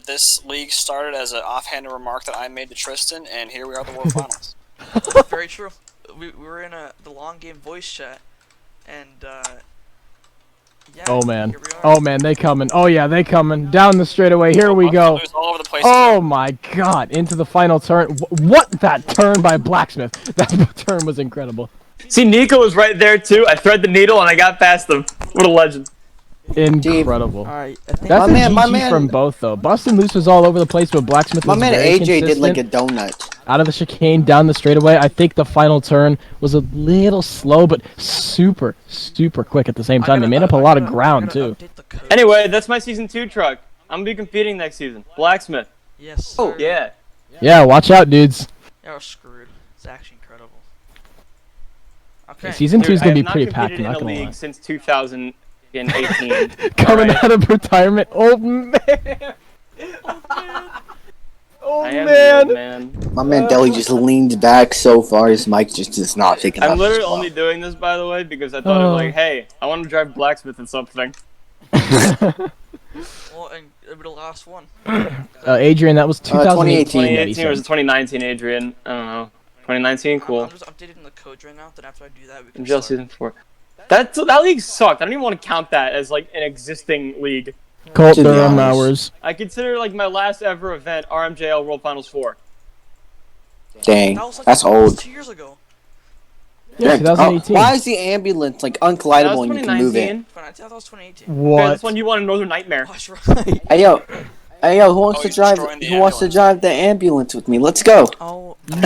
this league started as an offhanded remark that I made to Tristan, and here we are at the World Finals. Very true. We were in the long game voice chat, and yeah. Oh man, oh man, they coming. Oh yeah, they coming down the straightaway. Here we go. All over the place Oh my God, into the final turn. What that turn by Blacksmith? That turn was incredible. See, Nico was right there too. I thread the needle and I got past him. What a legend. Incredible. Alright, I think That's my GG from both though. Bustin' Loose was all over the place, but Blacksmith was My man very AJ did like a consistent. donut. Out of the chicane, down the straightaway. I think the final turn was a little slow, but super quick at the same time. They made up a lot of ground too. Anyway, that's my season 2 truck. I'm gonna be competing next season. Blacksmith. Yes. Oh, Sir. Yeah. Yeah, watch out, dudes. Yeah, we're screwed. It's actually incredible. Okay. Season 2 is gonna be pretty I packed. have I'm not not competed in a gonna lie. league since 2018. Coming Alright. out of retirement. Oh man. Oh I am man. the old man. My man Deli just leaned back so far his mic just is not picking up. I'm literally only doing this, by the way, because I thought, like, hey, I want to drive Blacksmith in something. Well, and it'll be the last one. Adrian, that was 2018. 2018 or was it 2019, Adrian? I don't know. 2019, cool. I'm just updating the codes right now. Then after I do that, we can MGL start. season 4. That league sucked. I don't even want to count that as like an existing league. Colt To be Durham honest. hours. I consider like my last ever event RMJL World Finals 4. Dang, That was like that's old. 2 years ago. Yeah, Oh, 2018. why is the ambulance like That was uncollidable and you can move it? 2019. I thought that was 2018. Okay, What? that's when you won Northern Nightmare. Gosh, right. Hey yo, who wants Oh, to you're drive? destroying the Who wants to ambulance. drive the ambulance with me? Let's go. Oh, Yo,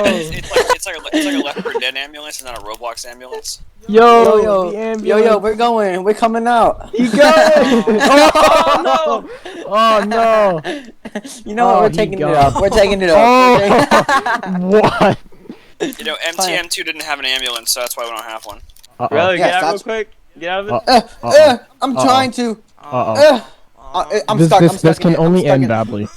It's like a Left 4 Dead ambulance, it's not a Roblox ambulance. yo, the Yo, ambulance. we're going. We're coming out. You got it! Oh no! Oh no! You know what? Oh, We're he taking it got up. We're taking it up. Oh! What? You know, MTM2 didn't have an ambulance, so that's why we don't have one. Uh-oh. Really? Yes, Get out real that's- quick. Get out of it. I'm trying to. Uh-oh. I'm This stuck. I'm stuck this in can it. I'm only stuck end in it. badly.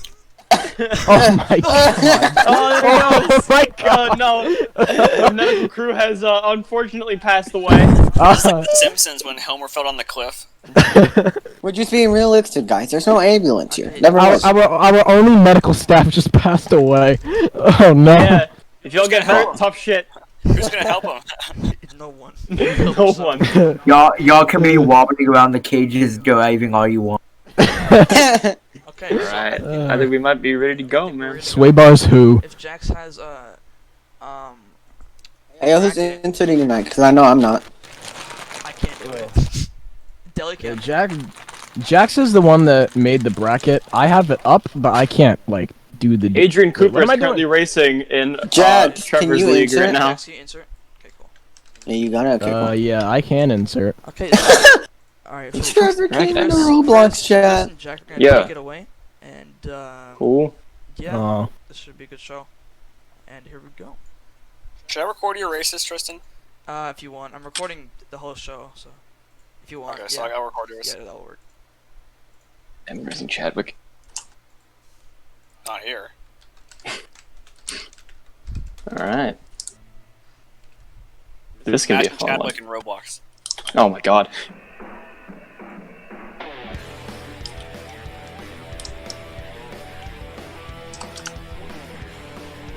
Oh my God! Oh, there he Oh goes. my God! No. The medical crew has unfortunately passed away. The Simpsons when Homer fell on the cliff. We're just being realistic, guys. There's no ambulance here. Never mind. Our only medical staff just passed away. Oh no! Yeah. If y'all get hurt, tough shit. Who's gonna help him? no one. No one. Y'all can be wobbling around the cages, driving all you want. Okay. Alright. I think we might be ready to go, man. Sway bars who? If Jax has Hey, yo, who's inserting tonight? Because I know I'm not. I can't do it. Deli Yeah, can. Jax is the one that made the bracket. I have it up, but I can't like do the. Adrian Cooper what is am I doing? currently racing in Jax, can Trevor's you league insert? right now. Jax, you insert. Okay, cool. Yeah, you got it. Okay, cool. Yeah, I can insert. Okay. Alright. Trevor came in the Chris, Roblox chat. and Jack are gonna Yeah. take it away, and Cool. yeah, Oh. this should be a good show. And here we go. Should I record your races, Tristan? If you want, I'm recording the whole show, so if you want, Okay, yeah, so I gotta record yours. yeah, that'll work. I'm racing Chadwick. Not here. Alright. This is gonna be a Imagine fun one. Chadwick in Roblox. Oh my god.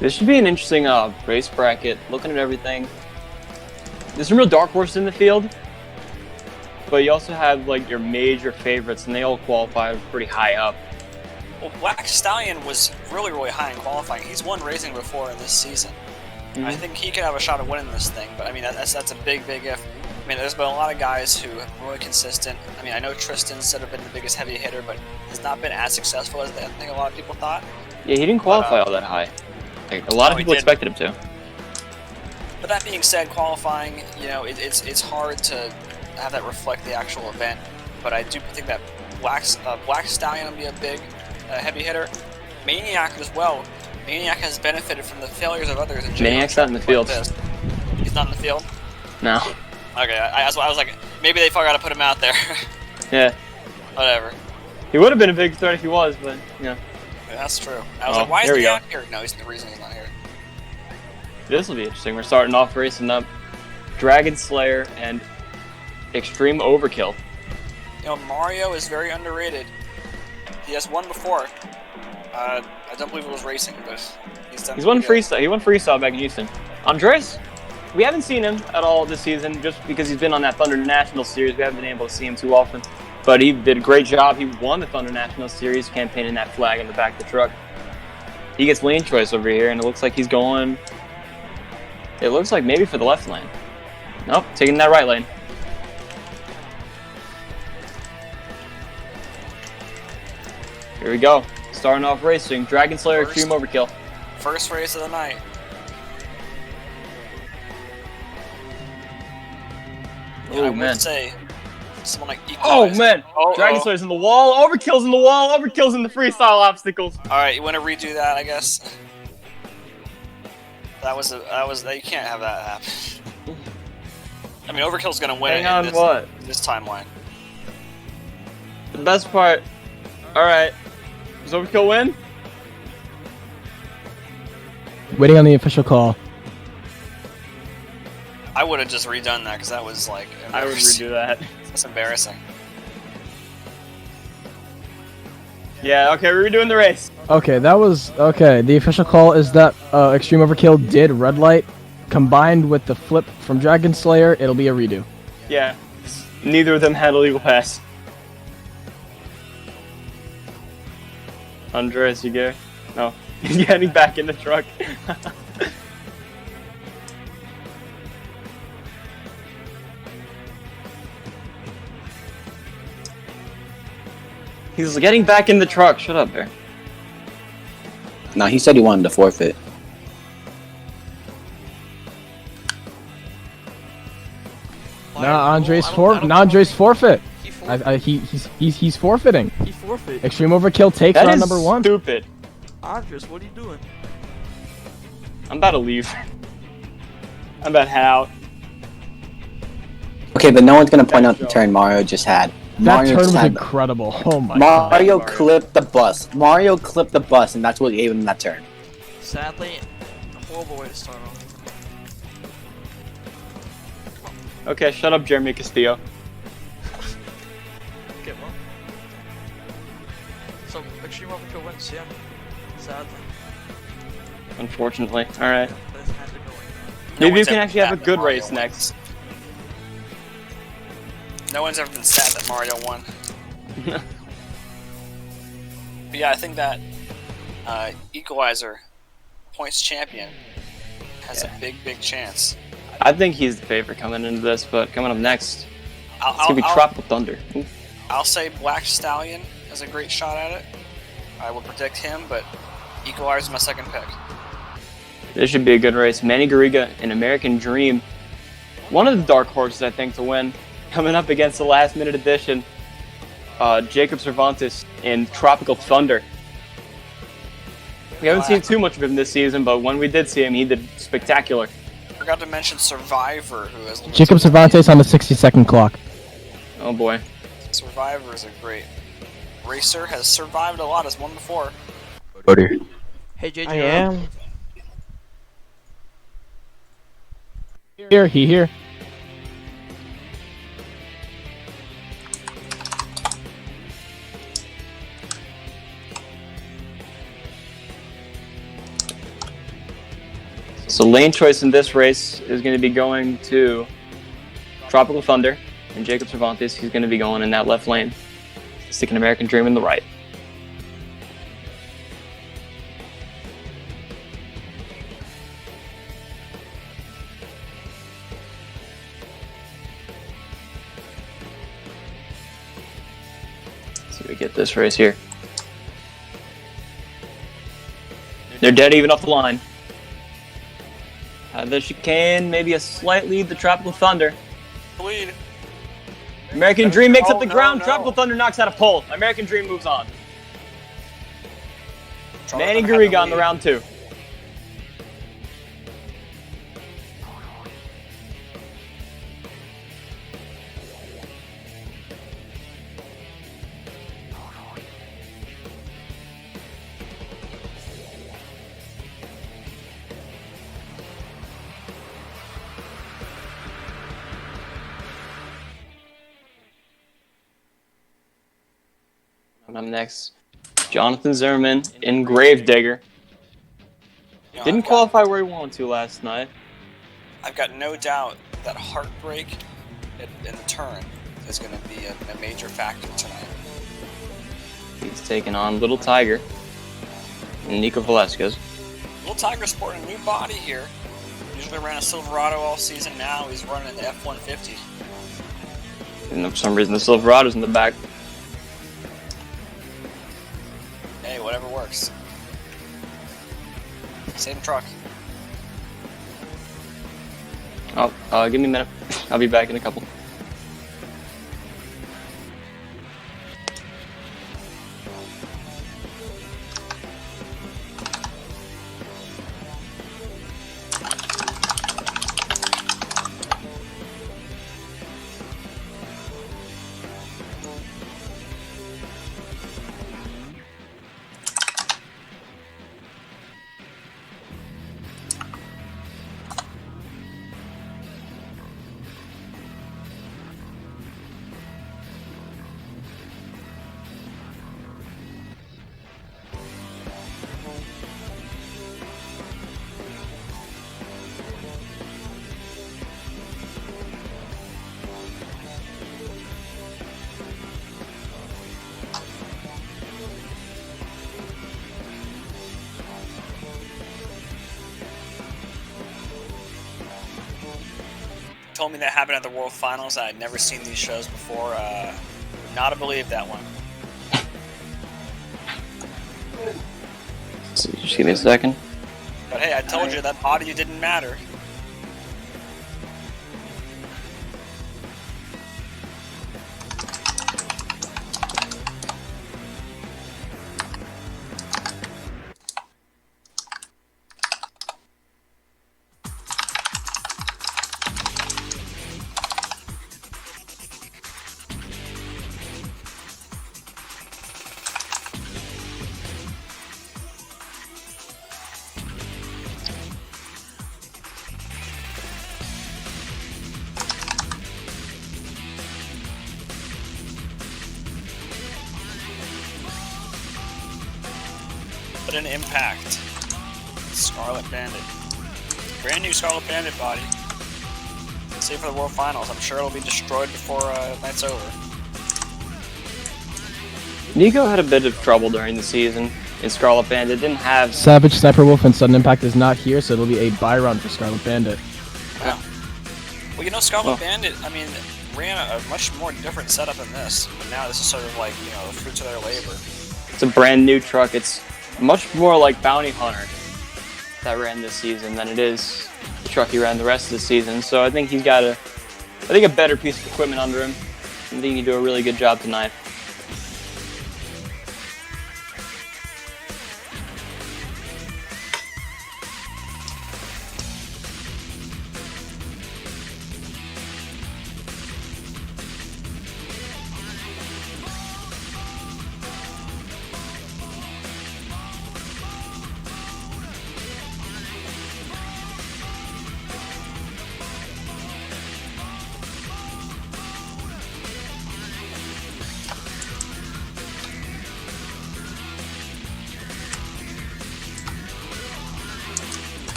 This should be an interesting race bracket. Looking at everything, there's some real dark horses in the field, but you also have like your major favorites, and they all qualify pretty high up. Well, Black Stallion was really high in qualifying. He's won racing before in this season. I think he could have a shot at winning this thing, but I mean that's a big if. I mean, there's been a lot of guys who are really consistent. I mean, I know Tristan's said have been the biggest heavy hitter, but has not been as successful as I think a lot of people thought. Yeah, he didn't qualify all that high. Like, a lot of he people didn't. expected him to. But that being said, qualifying, you know, it's hard to have that reflect the actual event. But I do think that Black Stallion will be a big heavy hitter. Maniac as well. Maniac has benefited from the failures of others. In Maniac's not in the field. He's not in the field? No. Okay, I was like, maybe they forgot to put him out there. Yeah. Whatever. He would have been a big threat if he was, but yeah. Yeah, that's true. I was Oh, like, why here is we he go. out here? No, he's the reason he's not here. This will be interesting. We're starting off racing up Dragon Slayer and Extreme Overkill. You know, Mario is very underrated. He has won before. I don't believe it was racing, but He's won freestyle. He won freestyle back in Houston. Andres, we haven't seen him at all this season, just because he's been on that Thunder National Series. We haven't been able to see him too often, but he did a great job. He won the Thunder National Series, campaigning that flag on the back of the truck. He gets lane choice over here, and it looks like he's going. It looks like maybe for the left lane. Nope, taking that right lane. Here we go. Starting off racing. Dragon Slayer Extreme Overkill. First race of the night. Yeah, I would say someone like Oh man! Dragon Slayer's in the wall. Overkill's in the wall. Overkill's in the freestyle obstacles. All right, you want to redo that? I guess. That was you can't have that happen. I mean, Overkill's gonna win this timeline. The best part. All right. Does Overkill win? Waiting on the official call. I would have just redone that because that was like. I would redo that. That's embarrassing. Yeah. Okay, we're redoing the race. Okay, that was okay. The official call is that Extreme Overkill did red light, combined with the flip from Dragon Slayer. It'll be a redo. Yeah. Neither of them had a legal pass. Andres, you go. No, he's getting back in the truck. He's getting back in the truck. Shut up, Bear. No, he said he wanted to forfeit. Andre's forfeit. He's forfeiting. He forfeit. Extreme Overkill takes on number one. Stupid. Andres, what are you doing? I'm about to leave. I'm about to head out. Okay, but no one's gonna point out the turn Mario just had. That turn was incredible. Oh my god. Mario clipped the bus. Mario clipped the bus, and that's what gave him that turn. Sadly, a horrible way to start off. Okay, shut up, Jeremy Castillo. Okay, well. So, Extreme Overkill wins, yeah. Sadly. Unfortunately. Alright. But it had to go like that. Maybe you can actually have a good race next. No one's ever been sad that Mario won. But yeah, I think that Equalizer points champion has a big chance. I think he's the favorite coming into this, but coming up next, it's gonna be Tropical Thunder. Ooh. I'll say Black Stallion has a great shot at it. I will predict him, but Equalizer's my second pick. This should be a good race. Manny Garriga and American Dream, one of the dark horses, I think, to win. Coming up against the last-minute edition, Jacob Cervantes in Tropical Thunder. We haven't seen too much of him this season, but when we did see him, he did spectacular. Forgot to mention Survivor, who has Jacob Cervantes on the 60-second clock. Oh boy. Survivor is a great racer. Has survived a lot. Has won before. Hey, JJ. I am. Here. So lane choice in this race is going to be going to Tropical Thunder and Jacob Cervantes. He's going to be going in that left lane, sticking American Dream in the right. Let's see if we get this race here. They're dead even off the line. The chicane, maybe a slight lead to Tropical Thunder. Lead. American Dream makes up the ground. No. Tropical Thunder knocks out a pole. American Dream moves on. Manny Tropical Garriga on the round two. I'm next. Jonathan Zimmerman in Gravedigger. You know, Didn't qualify where he wanted to last night. I've got no doubt that heartbreak in the turn is going to be a major factor tonight. He's taking on Little Tiger and Nico Velasquez. Little Tiger sporting a new body here. Usually ran a Silverado all season. Now he's running the F-150. And for some reason, the Silverado's in the back. Hey, whatever works. Same truck. Oh, give me a minute. I'll be back in a couple. Told me that happened at the World Finals. I had never seen these shows before. Not to believe that one. So just give me a second. But hey, I told you that body didn't matter. But an impact. Scarlet Bandit. Brand new Scarlet Bandit body. Save for the World Finals. I'm sure it'll be destroyed before night's over. Nico had a bit of trouble during the season in Scarlet Bandit. Didn't have... Savage, Sniper Wolf, and Sudden Impact is not here, so it'll be a buy run for Scarlet Bandit. Wow. Well, you know, Scarlet Bandit, I mean, ran a much more different setup than this. But now this is sort of like, you know, the fruits of their labor. It's a brand new truck. It's much more like Bounty Hunter that ran this season than it is the truck he ran the rest of the season. So I think he's got a better piece of equipment under him. I think he can do a really good job tonight.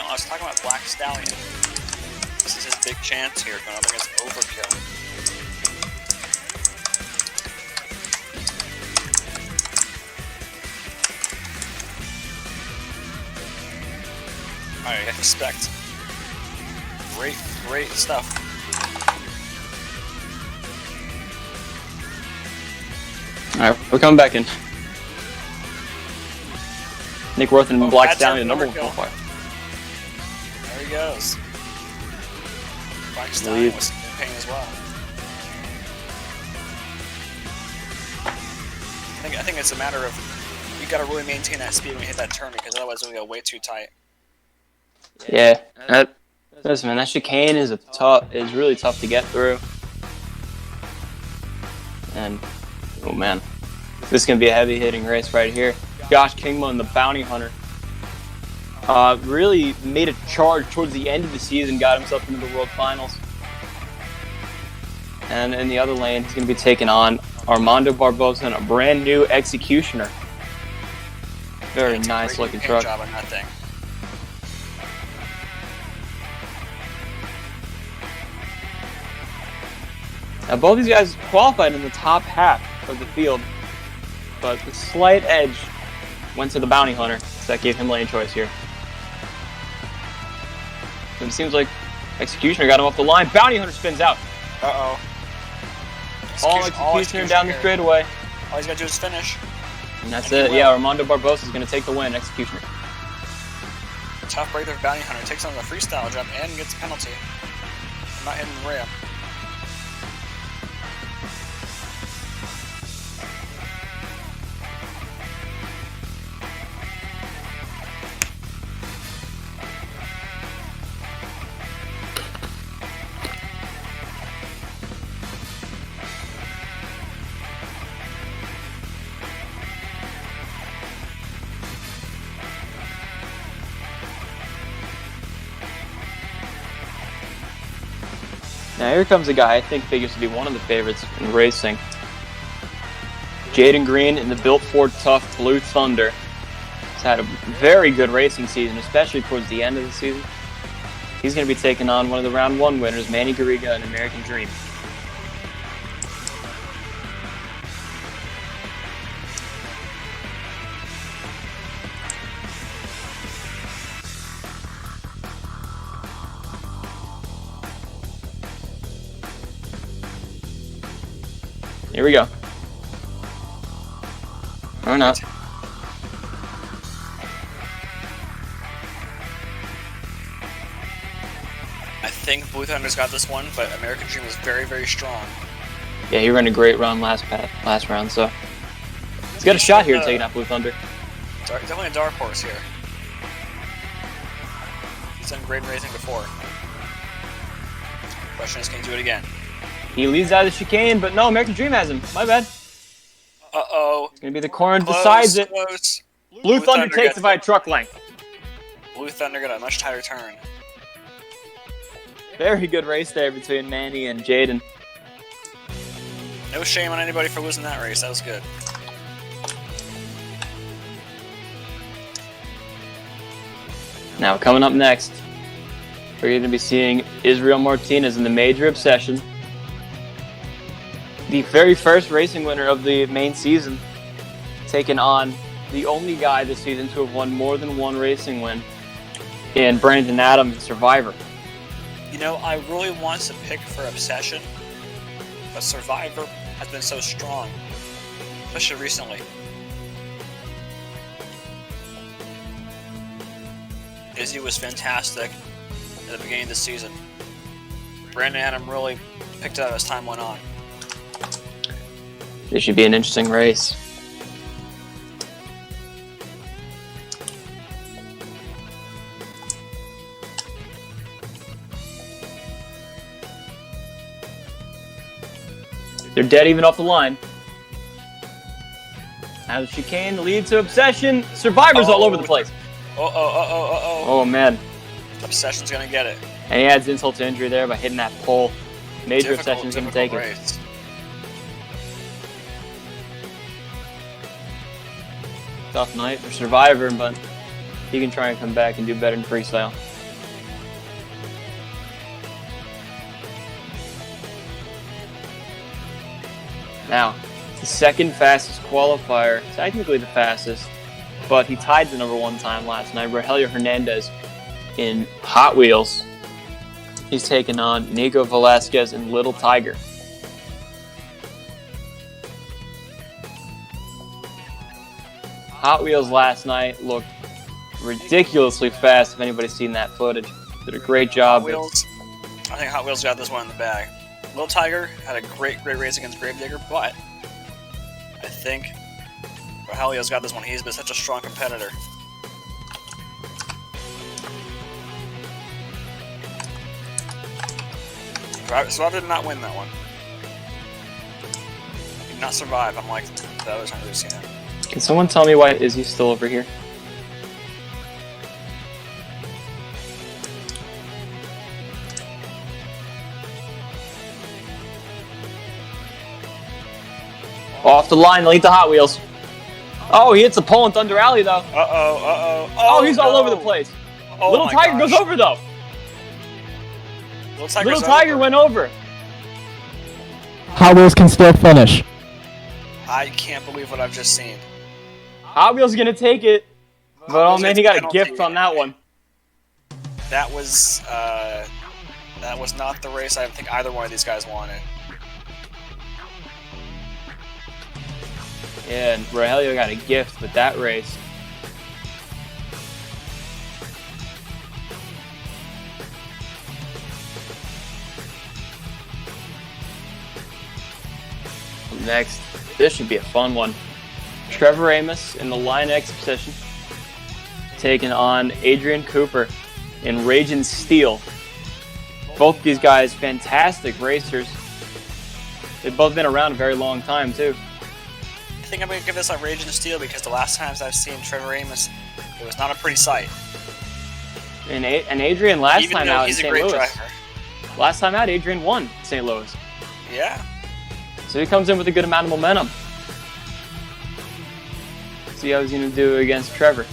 I was talking about Black Stallion. This is his big chance here, going up against Overkill. Alright, expect. Great stuff. Alright, we're coming back in. Nick Worthman and Black that's Stallion, number Overkill. 1 qualifier. There he goes. Black Stallion was in pain as well. I think it's a matter of you got to really maintain that speed when you hit that turn, because otherwise it'll go way too tight. Yeah, listen, man, that chicane is really tough to get through. And oh man, This is going to be a heavy-hitting race right here. Josh Kingman, the bounty hunter, really made a charge towards the end of the season, got himself into the World Finals. And in the other lane, he's going to be taking on Armando Barbosa and a brand new Executioner. Very nice looking truck. Job on that thing. Now both these guys qualified in the top half of the field, but the slight edge went to the bounty hunter, so that gave him lane choice here. And it seems like Executioner got him off the line. Bounty hunter spins out. Uh-oh. All Executioner down the straightaway. All he's got to do is finish. And that's it. Yeah, Armando Barbosa is going to take the win. Executioner. Tough break there for bounty hunter. Takes on the freestyle jump and gets a penalty. Not hitting the ramp. Now here comes a guy I think figures to be one of the favorites in racing. Jaden Green in the Built Ford Tough Blue Thunder. He's had a very good racing season, especially towards the end of the season. He's going to be taking on one of the round 1 winners, Manny Garriga and American Dream. Here we go. Or not. I think Blue Thunder's got this one, but American Dream is very, very strong. Yeah, he ran a great run last round, so he's got a shot here taking out Blue Thunder. Definitely a dark horse here. He's done great racing before. Question is, can he do it again? He leads out of the chicane, but no, American Dream has him. My bad. Uh-oh. It's going to be the corner that decides it. Close. Blue Thunder takes it by a truck length. Blue Thunder got a much tighter turn. Very good race there between Manny and Jaden. No shame on anybody for losing that race. That was good. Now, coming up next, we're going to be seeing Israel Martinez in the Major Obsession. The very first racing winner of the main season, taking on the only guy this season to have won more than one racing win, in Brandon Adams, Survivor. You know, I really want to pick for Obsession, but Survivor has been so strong, especially recently. Izzy was fantastic at the beginning of the season. Brandon Adams really picked it up as time went on. This should be an interesting race. They're dead even off the line. Now the chicane leads to Obsession. Survivor's all over the place. Oh, man. Obsession's gonna get it. And he adds insult to injury there by hitting that pole. Major Obsession's gonna take it. Tough night for Survivor, but he can try and come back and do better in Freestyle. Now, the second fastest qualifier, technically the fastest, but he tied the #1 time last night, Rogelio Hernandez in Hot Wheels. He's taking on Nico Velasquez in Little Tiger. Hot Wheels last night looked ridiculously fast, if anybody's seen that footage. Did a great job. I think Hot Wheels got this one in the bag. Little Tiger had a great race against Gravedigger, but I think Rogelio's got this one. He's been such a strong competitor. Survivor did not win that one. not survive. I'm like the others aren't losing it. Can someone tell me why Izzy's still over here? Off the line, lead the Hot Wheels. Oh, he hits the pole in Thunder Alley, though. Oh, he's all over the place. Oh, Little Tiger goes over, though. Little Tiger went over. Hot Wheels can still finish. I can't believe what I've just seen. Hot Wheels gonna take it. But oh man, he got a gift on that one. That was not the race I think either one of these guys wanted. Yeah, and Rogelio got a gift with that race. Next, this should be a fun one. Trevor Amos in the Line X position, taking on Adrian Cooper in Ragin Steel. Both these guys, fantastic racers. They've both been around a very long time, too. I think I'm going to give this a Ragin Steel because the last times I've seen Trevor Amos, it was not a pretty sight. And Adrian last time out in St. Louis. Driver. Last time out, Adrian won St. Louis. Yeah. So he comes in with a good amount of momentum. See how he's going to do against Trevor.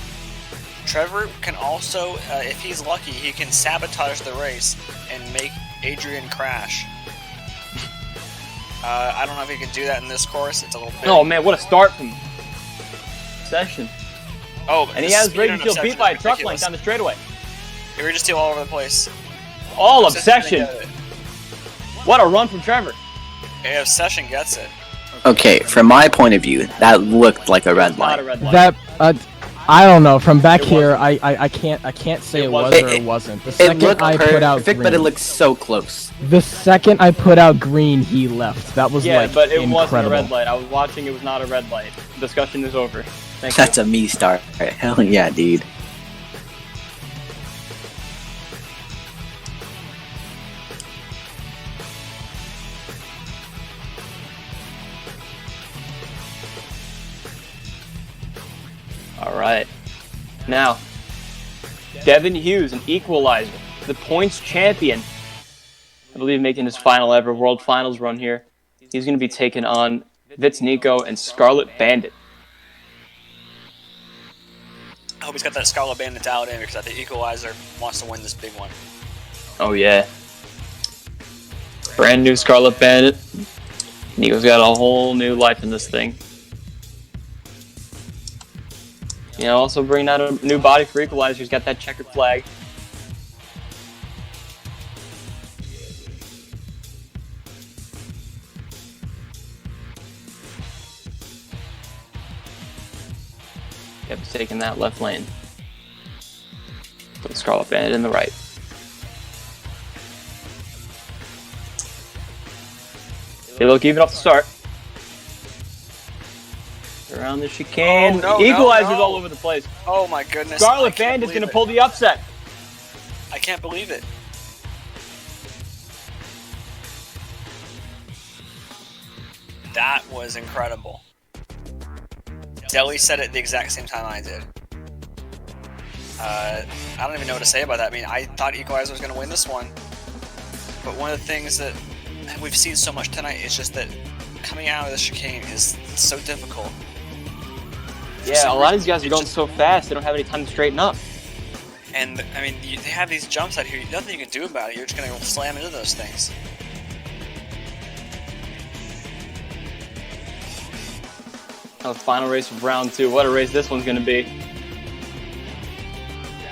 Trevor can also, if he's lucky, he can sabotage the race and make Adrian crash. I don't know if he can do that in this course. It's a little bit... Oh man, what a start from Session. Oh, and he has Ragin Steel beat by a truck length down the straightaway. Ragin Steel all over the place. All Obsession. What a run from Trevor. Yeah, Obsession gets it. Okay, from my point of view, that looked like a red light. Not a red light. That I don't know. From back here, I can't say it was or it wasn't. The It second looked I put out perfect, green, but it looked so close. the second I put out green, he left. That was Yeah, like but it incredible. wasn't a red light. I was watching. It was not a red light. Discussion is over. Thank That's you. a me start. Hell yeah, dude. All right. Now, Devin Hughes, an equalizer, the points champion. I believe making his final ever World Finals run here. He's going to be taking on Vitz Nico and Scarlet Bandit. I hope he's got that Scarlet Bandit dialed in because I think Equalizer wants to win this big one. Oh yeah. Brand new Scarlet Bandit. Nico's got a whole new life in this thing. You know, also bringing out a new body for Equalizer. He's got that checkered flag. Yep, he's taking that left lane. Put the Scarlet Bandit in the right. They look even off the start. Around the chicane. Oh, no, Equalizer's no. all over the place. Oh my goodness. Scarlet Bandit's going to pull the upset. I can't believe it. That was incredible. Deli said it the exact same time I did. I don't even know what to say about that. I mean, I thought Equalizer was going to win this one. But one of the things that we've seen so much tonight is just that coming out of the chicane is so difficult. Yeah, a lot of these guys are going so fast, they don't have any time to straighten up. And, I mean, they have these jumps out here. Nothing you can do about it. You're just going to slam into those things. Now the final race of round 2. What a race this one's going to be.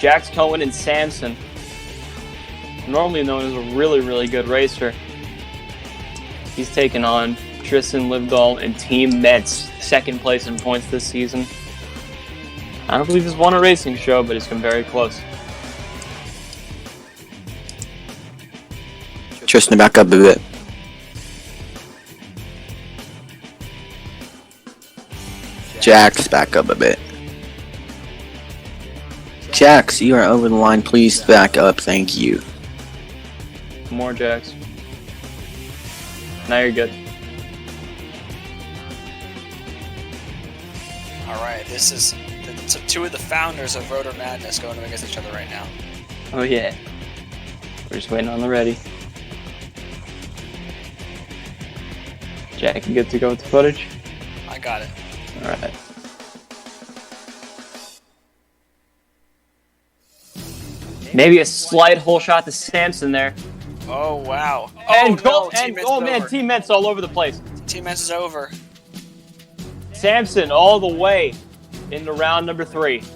Jax Cohen and Samson. Normally known as a really, really good racer. He's taking on Tristan Livdahl and Team Mets. Second place in points this season. I don't believe he's won a racing show, but he's come very close. Tristan, back up a bit. Jax, back up a bit. Jax, you are over the line. Please back up. Thank you. More Jax. Now you're good. right, this is two of the founders of Rotor Madness going against each other right now. Oh yeah. We're just waiting on the ready. Jack, you good to go with the footage? I got it. Alright. Maybe a slight hole shot to Samson there. Oh wow. And oh, no, oh man, Team Mets all over the place. Team Mets is over. Samson all the way into round number 3. The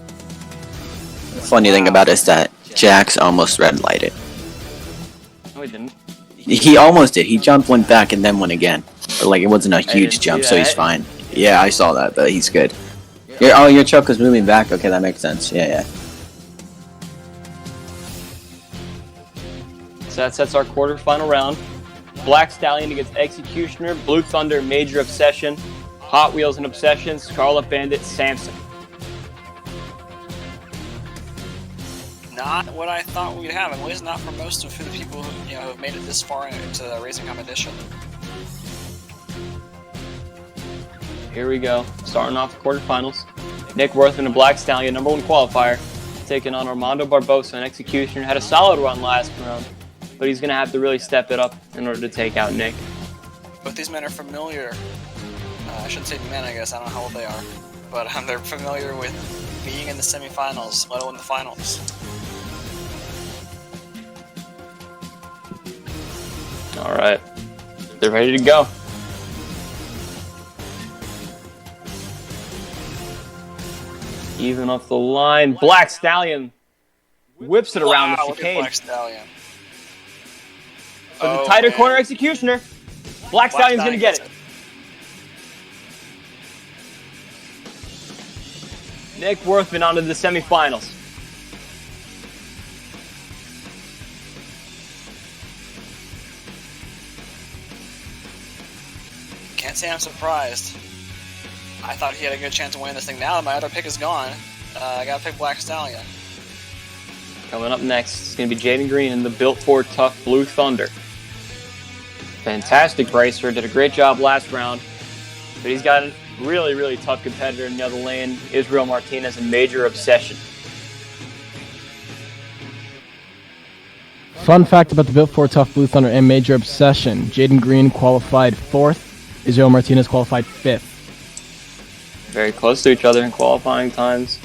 funny thing about it is that Jax almost red lighted. No, he didn't. He almost did. He jumped, went back, and then went again. But like it wasn't a didn't huge see jump, so he's that. fine. Yeah, I saw that, but he's good. Your choke was moving back. Okay, that makes sense. Yeah. So that sets our quarterfinal round. Black Stallion against Executioner, Blue Thunder, Major Obsession, Hot Wheels and Obsession, Scarlet Bandit, Samson. Not what I thought we'd have, at least not for most of the people who have made it this far into the racing competition. Here we go. Starting off the quarterfinals. Nick Worthman and Black Stallion, number 1 qualifier, taking on Armando Barbosa and Executioner. Had a solid run last round, but he's going to have to really step it up in order to take out Nick. Both these men are familiar. I shouldn't say men, I guess. I don't know how old they are. But they're familiar with being in the semifinals, let alone the finals. All right. They're ready to go. Even off the line. Black Stallion whips it around the Look at chicane. Black Stallion. For the Oh, tighter man. corner Executioner. Black Stallion's going to get it. Nick Worthman onto the semifinals. Can't say I'm surprised. I thought he had a good chance of winning this thing. Now that my other pick is gone, I gotta pick Black Stallion. Coming up next is going to be Jaden Green in the Built Ford Tough Blue Thunder. Fantastic racer, did a great job last round, but he's got a really, really tough competitor in the other lane, Israel Martinez, and Major Obsession. Fun fact about the Built Ford Tough Blue Thunder and Major Obsession. Jaden Green qualified 4th. Israel Martinez qualified 5th. Very close to each other in qualifying times.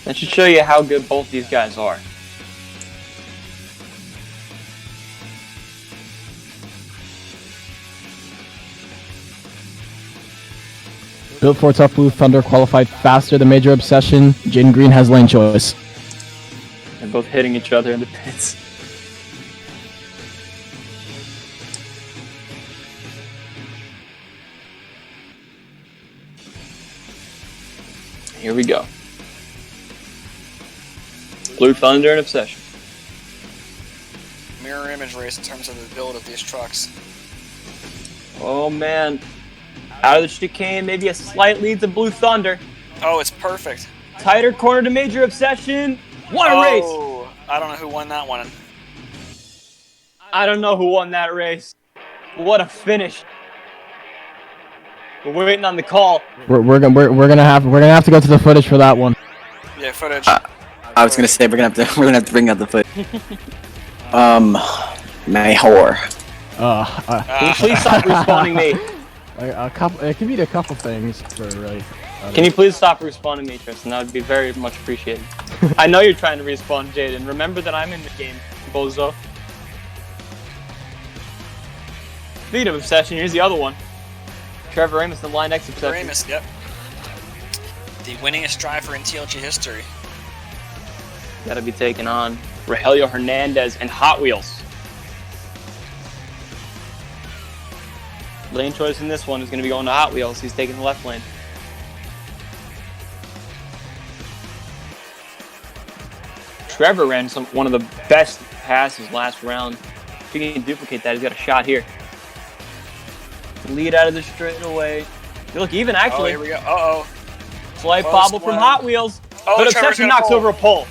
That should show you how good both these guys are. Built Ford Tough Blue Thunder qualified faster than Major Obsession. Jaden Green has lane choice. They're both hitting each other in the pits. Here we go. Blue Thunder and Obsession. Mirror image race in terms of the build of these trucks. Oh man. Out of the chicane, maybe a slight lead to Blue Thunder. Oh, it's perfect. Tighter corner to Major Obsession. What a race! Oh, I don't know who won that one. I don't know who won that race. What a finish. We're waiting on the call. We're gonna have to go to the footage for that one. Yeah, footage. I was gonna say we're gonna have to bring out the foot. Mayhor. Can you please stop respawning me? A couple. It could be a couple things for really. Can you please stop respawning me, Tristan? That would be very much appreciated. I know you're trying to respawn Jaden. Remember that I'm in the game, bozo. Speed of Obsession, here's the other one. Trevor Amos, the line X Obsession. Amos, yep. The winningest driver in TLG history. Gotta be taken on Rogelio Hernandez and Hot Wheels. Lane choice in this one is going to be going to Hot Wheels. He's taking the left lane. Trevor ran one of the best passes last round. If he can duplicate that, he's got a shot here. Lead out of the straightaway. They look even, Oh, actually. here we go. Uh-oh. Slight Close bobble from one. Hot Wheels. Oh, But Trevor's Obsession gonna knocks pull. over a pole.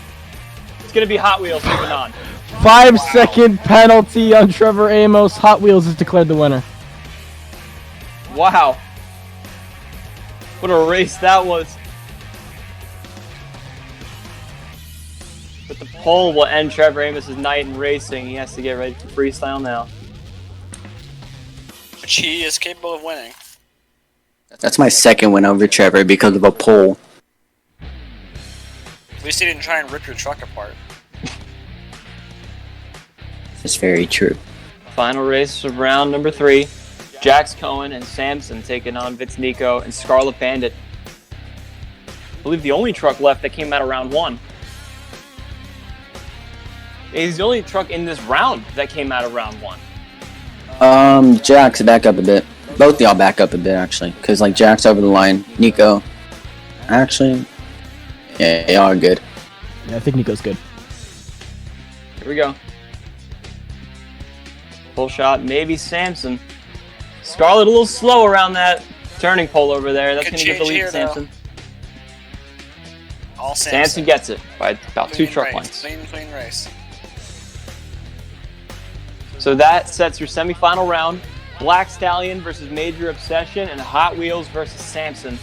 It's going to be Hot Wheels moving on. 5-second penalty on Trevor Amos. Hot Wheels is declared the winner. Wow. What a race that was. But the pole will end Trevor Amos' night in racing. He has to get ready for freestyle now. Which he is capable of winning. That's my second win over Trevor because of a pole. At least he didn't try and rip your truck apart. That's very true. Final race of round number 3. Jax Cohen and Samson taking on Vitz Nico and Scarlet Bandit. I believe the only truck left that came out of round 1. He's the only truck in this round that came out of round 1. Jax, back up a bit. Both y'all back up a bit, actually. Because, like, Jax over the line. Nico. Actually. Yeah, y'all are good. Yeah, I think Nico's good. Here we go. Full shot, maybe Samson. Scarlet a little slow around that turning pole over there. That's going to get the lead to Samson. All Samson gets it by about 2 truck lengths. Clean race. So that sets your semifinal round. Black Stallion versus Major Obsession and Hot Wheels versus Samson.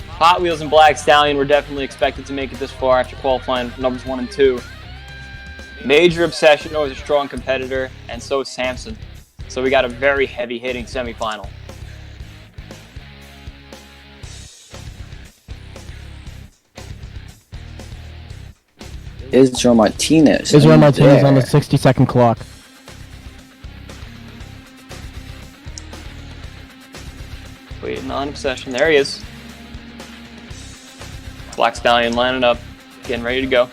Hot Wheels and Black Stallion were definitely expected to make it this far after qualifying numbers 1 and 2. Major Obsession always a strong competitor, and so is Samson. So we got a very heavy-hitting semifinal. Israel Martinez. Israel Martinez on the 60-second clock. Waiting on Obsession. There he is. Black Stallion lining up, getting ready to go.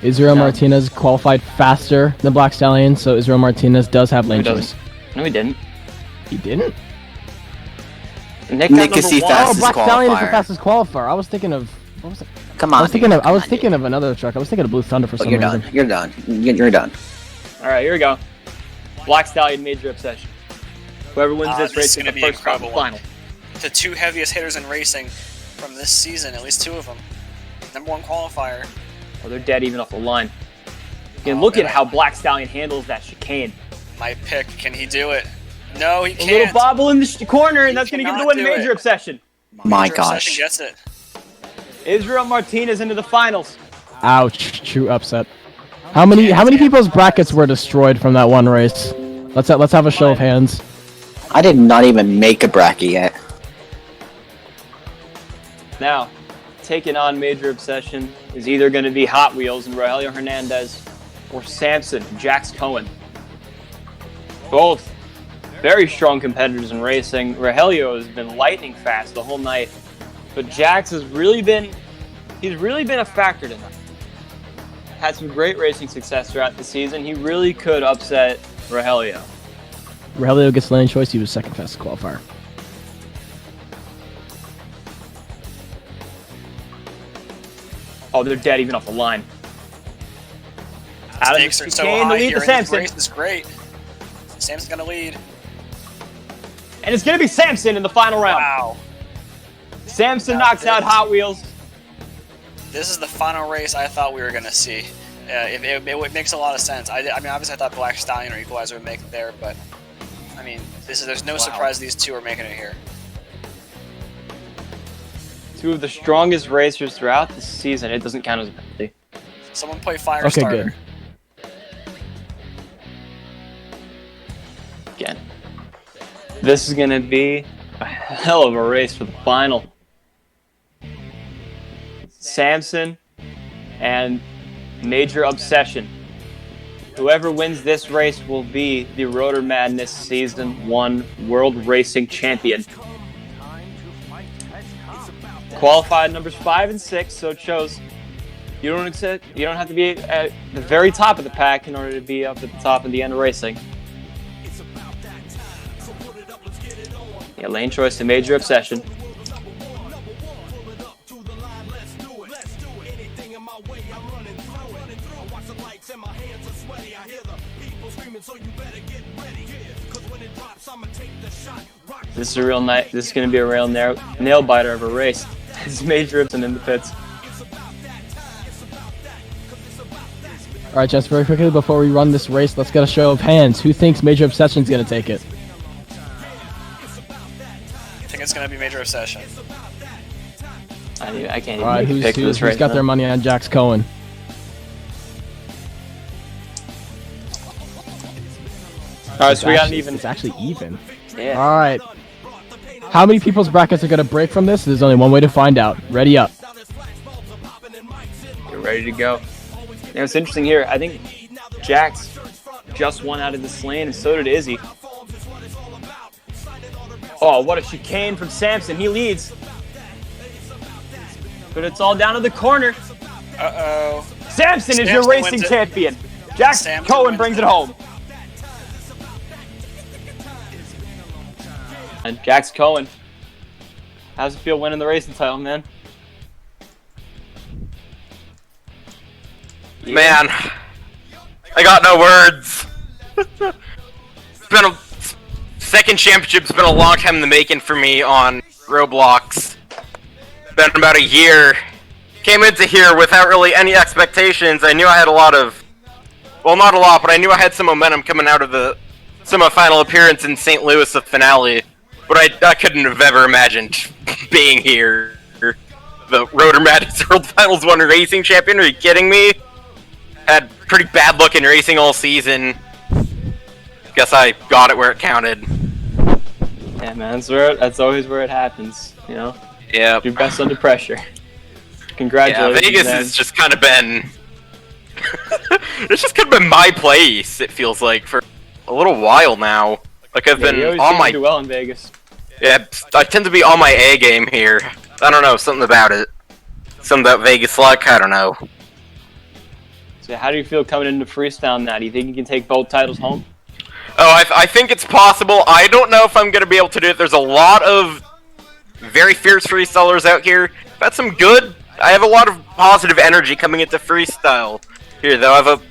Israel Martinez qualified faster than Black Stallion, so Israel Martinez does have lane choice. No, he didn't. He didn't? Nick is the Oh, fastest Black Stallion is the qualifier. fastest qualifier. I was thinking of... What was it? Come on, I was thinking of another truck. I was thinking of Blue Thunder for some You're reason. done. You're done. You're done. All right, here we go. Black Stallion, Major Obsession. Whoever wins this race is is going to the be an first spot in incredible the one. final. The 2 heaviest hitters in racing from this season, at least 2 of them. Number 1 qualifier. Oh, they're dead even off the line. Again, look at how Black Stallion handles that chicane. My pick. Can he do it? No, he A can't. little bobble in the corner, and that's going to give the cannot win to do Major it. Obsession. My Major Obsession gosh. gets it. Israel Martinez into the finals. Ouch! True upset. How many people's brackets were destroyed from that one race? Let's have a show of hands. I did not even make a bracket yet. Now, taking on Major Obsession is either going to be Hot Wheels and Rogelio Hernandez or Samson and Jax Cohen. Both very strong competitors in racing. Rogelio has been lightning fast the whole night, but Jax has really been a factor tonight. Had some great racing success throughout the season. He really could upset Rogelio. Rogelio gets lane choice. He was second fastest qualifier. Oh, they're dead even off the line. Out of the Stakes are so chicane, the high lead here to in this Samson. race is great. Samson's going to lead. And it's going to be Samson in the final round. Wow. Samson knocks out Hot Wheels. This is the final race I thought we were going to see. It makes a lot of sense. I mean, obviously I thought Black Stallion or Equalizer would make it there, but I mean, there's no surprise these 2 are making it here. 2 of the strongest racers throughout the season. It doesn't count as a penalty. Someone play Fire Okay, Starter. good. Again, this is going to be a hell of a race for the final. Samson and Major Obsession. Whoever wins this race will be the Rotor Madness Season 1 World Racing Champion. Qualified numbers 5 and 6, so it shows you don't have to be at the very top of the pack in order to be up at the top in the end of racing. Yeah, lane choice to Major Obsession. This is a real night. This is going to be a real nail biter of a race. It's Major Obsession in the pits. All right, just very quickly before we run this race, let's get a show of hands. Who thinks Major Obsession's gonna take it? I think it's going to be Major Obsession. I can't All right, even pick this who's right got now. their money on Jax Cohen? All right, so we got an even. It's actually even. Yeah. All right. How many people's brackets are gonna break from this? There's only one way to find out. Ready up. You're ready to go. Now, it's interesting here. I think Jax just won out of this lane, and so did Izzy. Oh, what a chicane from Samson. He leads. But it's all down to the corner. Uh-oh. Samson is your Samson racing wins it. champion. Jax Samson Cohen wins brings it. it home. And Jax Cohen. How's it feel winning the racing title, man? Man, I got no words. It's been a second championship's been a long time in the making for me on Roblox. Been about a year. Came into here without really any expectations. I knew I had a lot of, well, not a lot, but I knew I had some momentum coming out of the semi-final appearance in St. Louis, the finale. But I couldn't have ever imagined being here. The Rotor Madness World Finals 1 racing champion? Are you kidding me? Had pretty bad luck in racing all season. Guess I got it where it counted. Yeah, man, that's always where it happens, you know? Yeah. Do best under pressure. Yeah, Congratulations, Vegas man. has just kind of been... it's just kind of been my place, it feels like, for a little while now. Like, I've You been always on seem my... to do well in Vegas. Yeah, I tend to be on my A game here. I don't know, something about it. Something about Vegas luck, I don't know. So how do you feel coming into freestyle now? Do you think you can take both titles home? Oh, I think it's possible. I don't know if I'm going to be able to do it. There's a lot of very fierce freestylers out here. I've had some good... I have a lot of positive energy coming into freestyle here, though. I've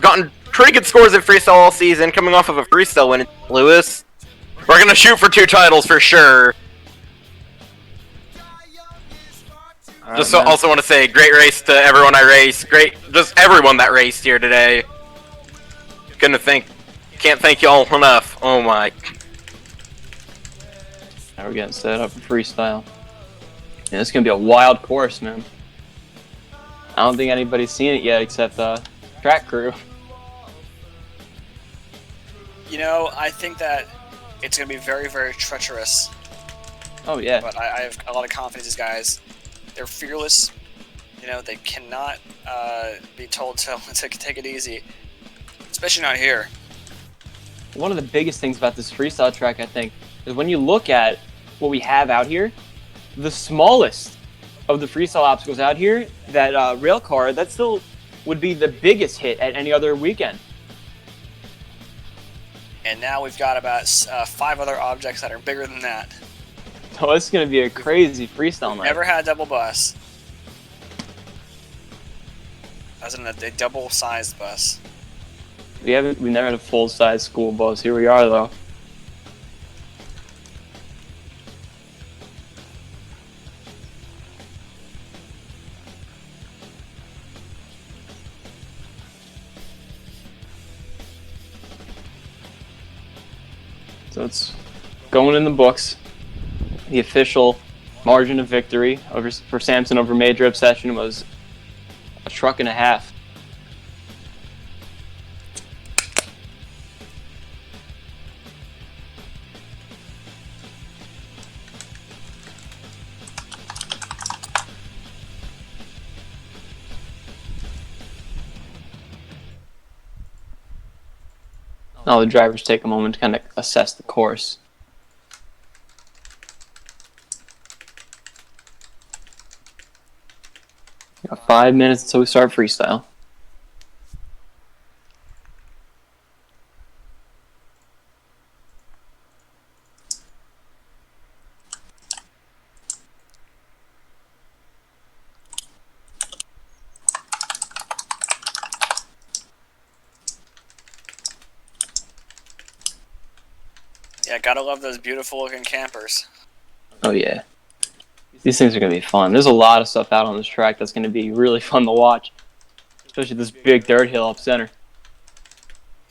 gotten pretty good scores at freestyle all season, coming off of a freestyle win in Lewis. We're going to shoot for 2 titles for sure. All Just right, man. also want to say, great race to everyone I raced. Great, just everyone that raced here today. Can't thank you all enough. Oh my. Now we're getting set up for freestyle. Yeah, it's gonna be a wild course, man. I don't think anybody's seen it yet except track crew. You know, I think that it's going to be very, very treacherous. Oh yeah. But I have a lot of confidence in these guys. They're fearless. You know, they cannot be told to take it easy. Especially not here. One of the biggest things about this freestyle track, I think, is when you look at what we have out here, the smallest of the freestyle obstacles out here, that rail car, that still would be the biggest hit at any other weekend. And now we've got about 5 other objects that are bigger than that. So it's going to be a crazy freestyle night. Never had a double bus. As in a double-sized bus. We've never had a full-size school bus. Here we are, though. So it's going in the books. The official margin of victory for Samson over Major Obsession was a truck and a half. Now the drivers take a moment to kind of assess the course. We got 5 minutes until we start freestyle. Yeah, gotta love those beautiful looking campers. Oh yeah. These things are going to be fun. There's a lot of stuff out on this track that's going to be really fun to watch. especially this big dirt hill up center.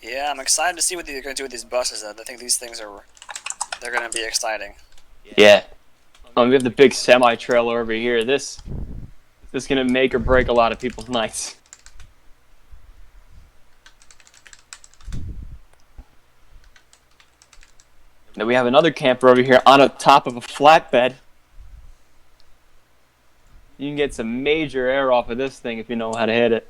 Yeah, I'm excited to see what they're going to do with these buses. I think these things they're going to be exciting. Yeah. We have the big semi-trailer over here. This is going to make or break a lot of people's nights. Then we have another camper over here on the top of a flatbed. You can get some major air off of this thing if you know how to hit it.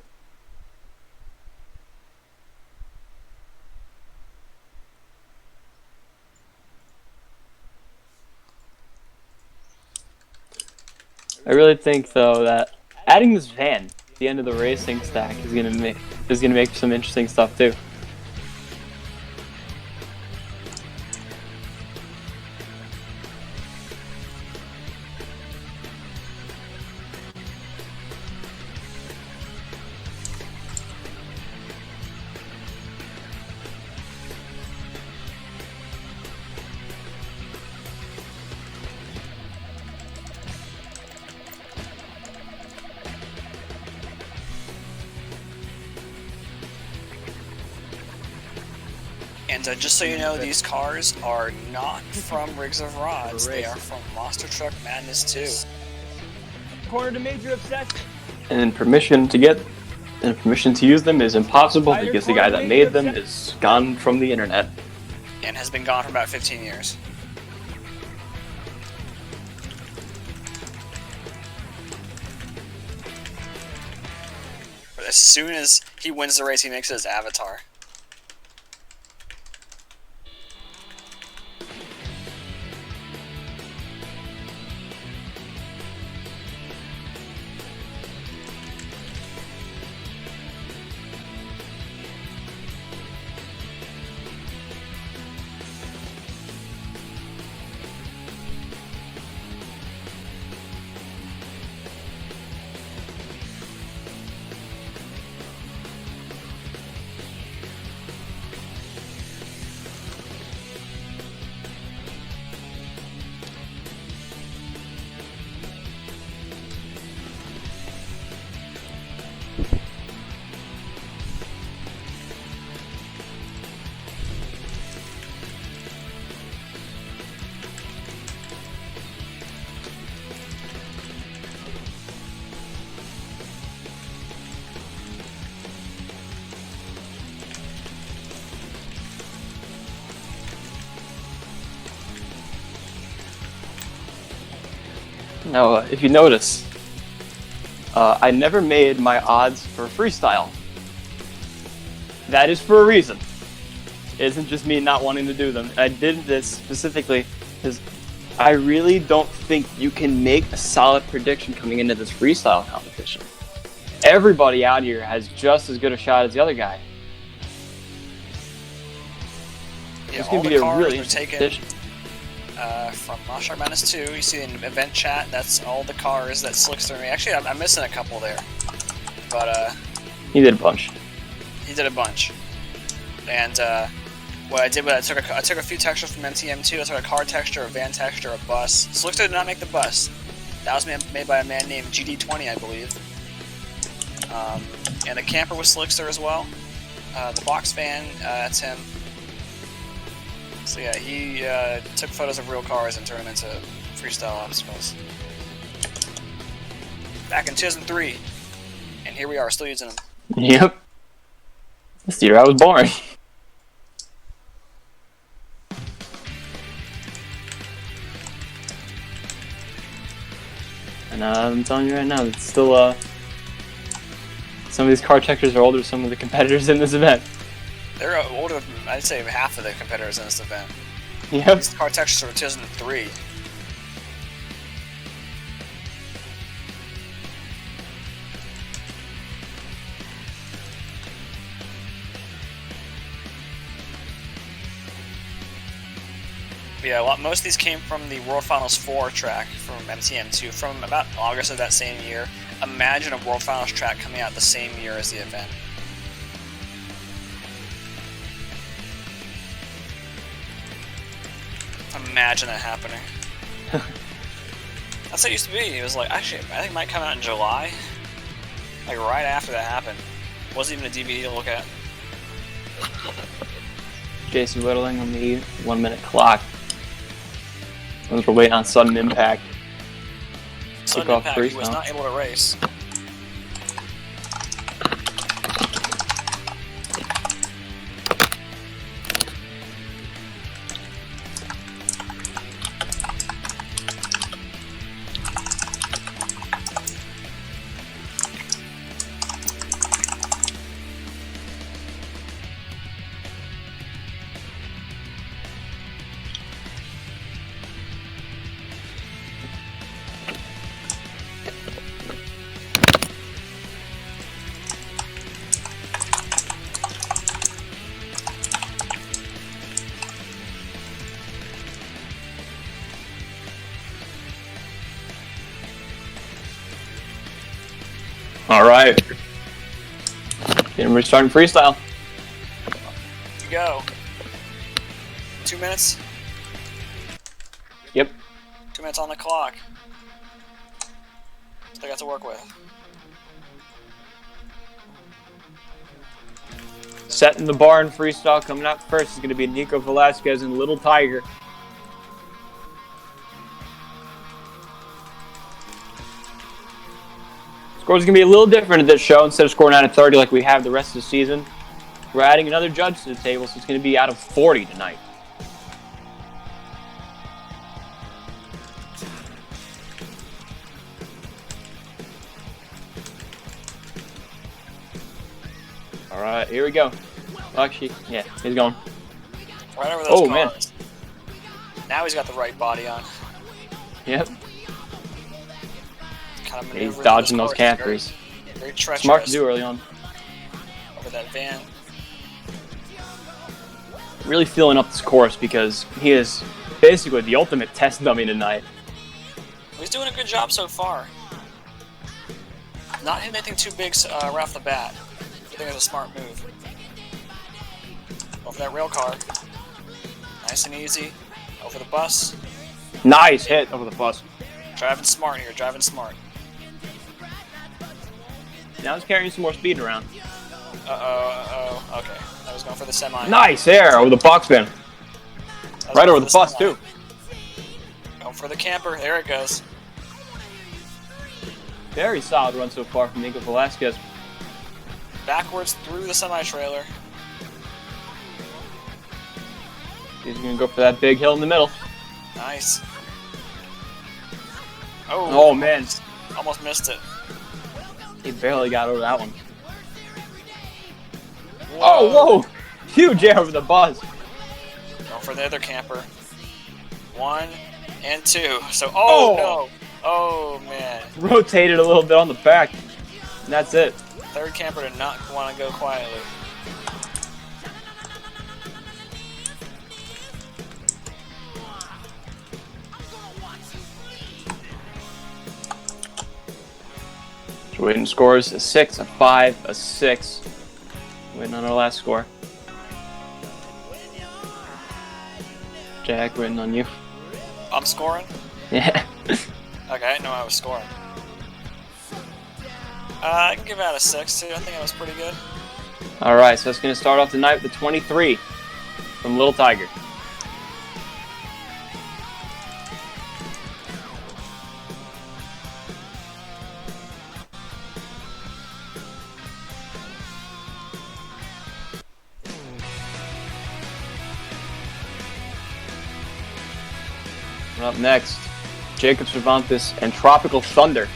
I really think though that adding this van at the end of the racing stack is gonna make some interesting stuff too. And just so you know, these cars are not from Rigs of Rods. They are from Monster Truck Madness 2. Corner to major obsession. And permission to use them is impossible because the guy that made them is gone from the internet. And has been gone for about 15 years. But as soon as he wins the race, he makes it his avatar. Now, if you notice, I never made my odds for freestyle. That is for a reason. It isn't just me not wanting to do them. I did this specifically because I really don't think you can make a solid prediction coming into this freestyle competition. Everybody out here has just as good a shot as the other guy. Yeah, It's all going to the be a cars really are interesting taken competition. from Monster Truck Madness 2. You see in event chat, that's all the cars that Slickster made. Actually, I'm missing a couple there. But, He did a bunch. he did a bunch. And, what I did was I took a few textures from MTM2. I took a car texture, a van texture, a bus. Slickster did not make the bus. That was made by a man named GD20, I believe. And the camper was Slickster as well. The box van, that's him. So yeah, he took photos of real cars and turned them into freestyle obstacles. Back in 2003. And here we are, still using them. Yep. This year I was born. And I'm telling you right now, it's still, some of these car textures are older than some of the competitors in this event. They're older than, I'd say, half of the competitors in this event. Yep. These car textures are 2003. But yeah, most of these came from the World Finals 4 track from MTM2 from about August of that same year. Imagine a World Finals track coming out the same year as the event. Imagine that happening. That's how it used to be. It was like, actually, I think it might come out in July. Like right after that happened. Wasn't even a DVD to look at. Jason whittling on the 1 minute clock. As we're waiting on sudden impact. Sudden Kickoff impact, he was freestyle. not able to race. All right. And we're starting freestyle. Go. 2 minutes. Yep. 2 minutes on the clock. They got to work with. Setting the bar in freestyle. Coming out first is going to be Nico Velasquez and Little Tiger. Score's going to be a little different at this show. Instead of scoring out of 30 like we have the rest of the season, we're adding another judge to the table, so it's going to be out of 40 tonight. All right, here we go. Actually, yeah, he's going. Right over those Oh, cars. Now he's got the right body on. Yep. Kind of He's maneuvering dodging those those cars. campers. Very treacherous. Smart to do early on. Over that van. Really filling up this course because he is basically the ultimate test dummy tonight. He's doing a good job so far. Not hitting anything too big right off the bat. I think it's a smart move. Over that rail car. Nice and easy. Over the bus. Nice hit over the bus. Driving smart here, driving smart. Now he's carrying some more speed around. Uh-oh. Okay. I was going for the semi. Nice air over the box bin. Right over the bus, too. Going for the camper. There it goes. Very solid run so far from Nico Velasquez. Backwards through the semi-trailer. He's going to go for that big hill in the middle. Nice. Oh, man. Almost missed it. He barely got over that one. Whoa. Oh, whoa! Huge air over the bus. Going for the other camper. 1 and 2. So, oh no! Oh man. Rotated a little bit on the back. And that's it. Third camper did not want to go quietly. Waiting scores a 6, a 5, a 6. Waiting on our last score. Jack, waiting on you. I'm scoring? Yeah. Okay, I didn't know I was scoring. I can give it out a 6 too. I think that was pretty good. Alright, so that's going to start off the night with a 23 from Little Tiger. Up next, Jacob Cervantes and Tropical Thunder.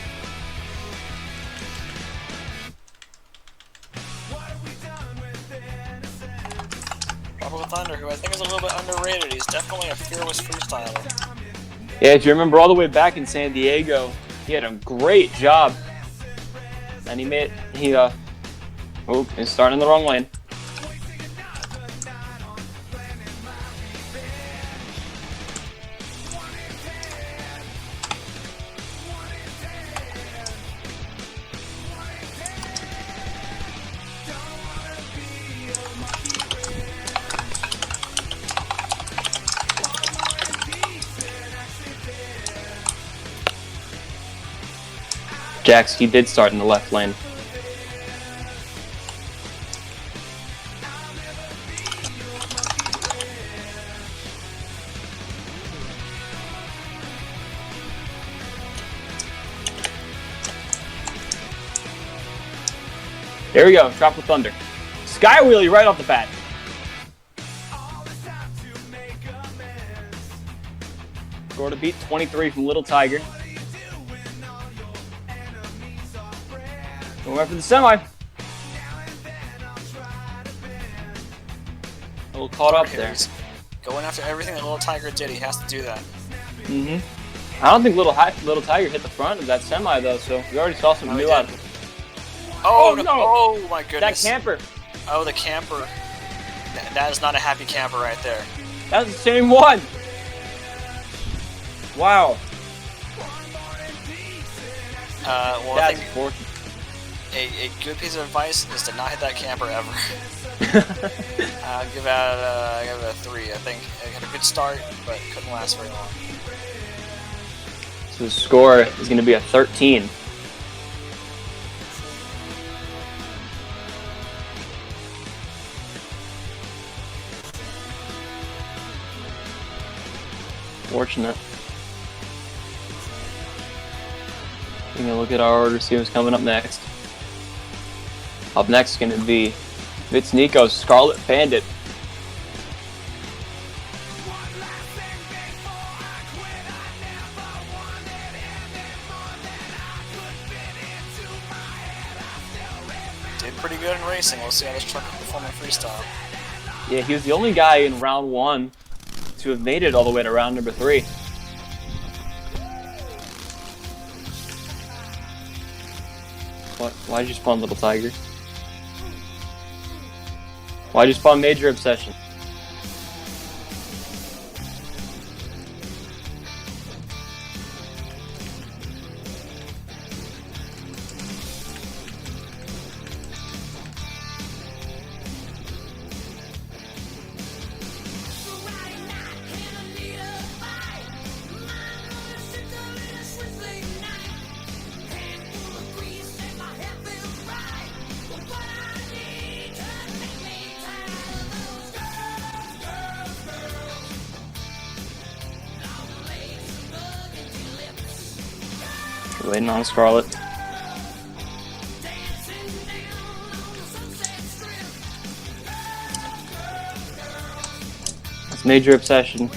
Tropical Thunder, who I think is a little bit underrated. He's definitely a fearless freestyler. Yeah, if you remember all the way back in San Diego, he had a great job. And he's starting in the wrong lane. Jax, he did start in the left lane. Here we go. Tropical Thunder. Sky wheelie right off the bat. Score to beat 23 from Little Tiger. Going right for the semi. A little caught up there. Going after everything that Little Tiger did, he has to do that. I don't think Little Tiger hit the front of that semi though, so we already saw some new out of it. Oh, no. Oh my goodness. That camper. Oh, the camper. That is not a happy camper right there. That's the same one. Wow. Well, I That's think fortunate. a good piece of advice is to not hit that camper ever. I'll give it a 3. I think it had a good start, but couldn't last very long. So the score is going to be a 13. Fortunate. We're going to look at our order, see what's coming up next. Up next is going to be Vitz Nico's Scarlet Bandit. Did pretty good in racing. We'll see how this truck can perform in freestyle. Yeah, he was the only guy in round 1 to have made it all the way to round number 3. Why did you spawn Little Tiger? Why did you spawn Major Obsession? Waiting on Scarlet. That's Major Obsession.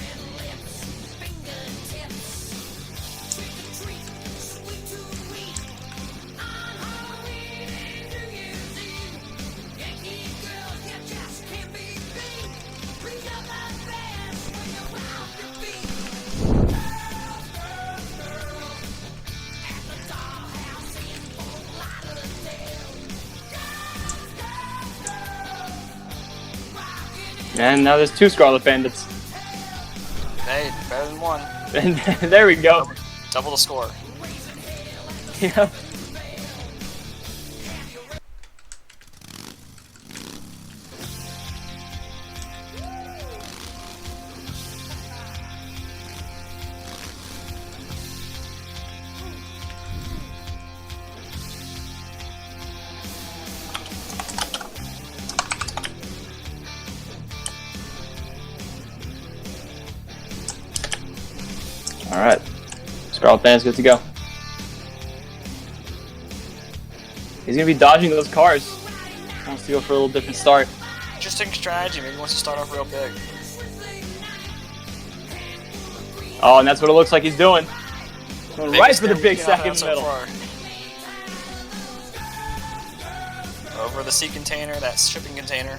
And now there's 2 Scarlet Bandits. Hey, better than 1. And there we go. Double the score. Yeah. Alright. Scarlet Bandit's good to go. He's going to be dodging those cars. Wants to go for a little different start. Interesting strategy. Maybe he wants to start off real big. Oh, and that's what it looks like he's doing. Going right for the big Biggest second so middle. far. Over the sea container, that shipping container.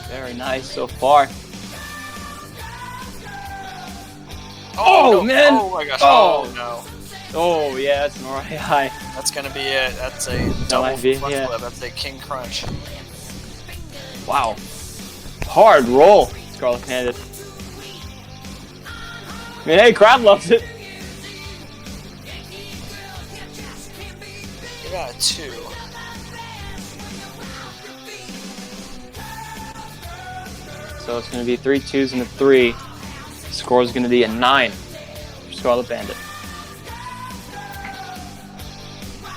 Very nice so far. Oh, Oh, no. man! Oh my gosh! Oh. Oh no! Oh, yeah, that's an alright high. That's gonna be it. That's a double might be, front yeah. flip. That's a king crunch. Wow. Hard roll, Scarlet Bandit. I mean, hey, crowd loves it. You got a 2. So it's going to be 3 2s and a 3. Score is going to be a 9 for Scarlet Bandit.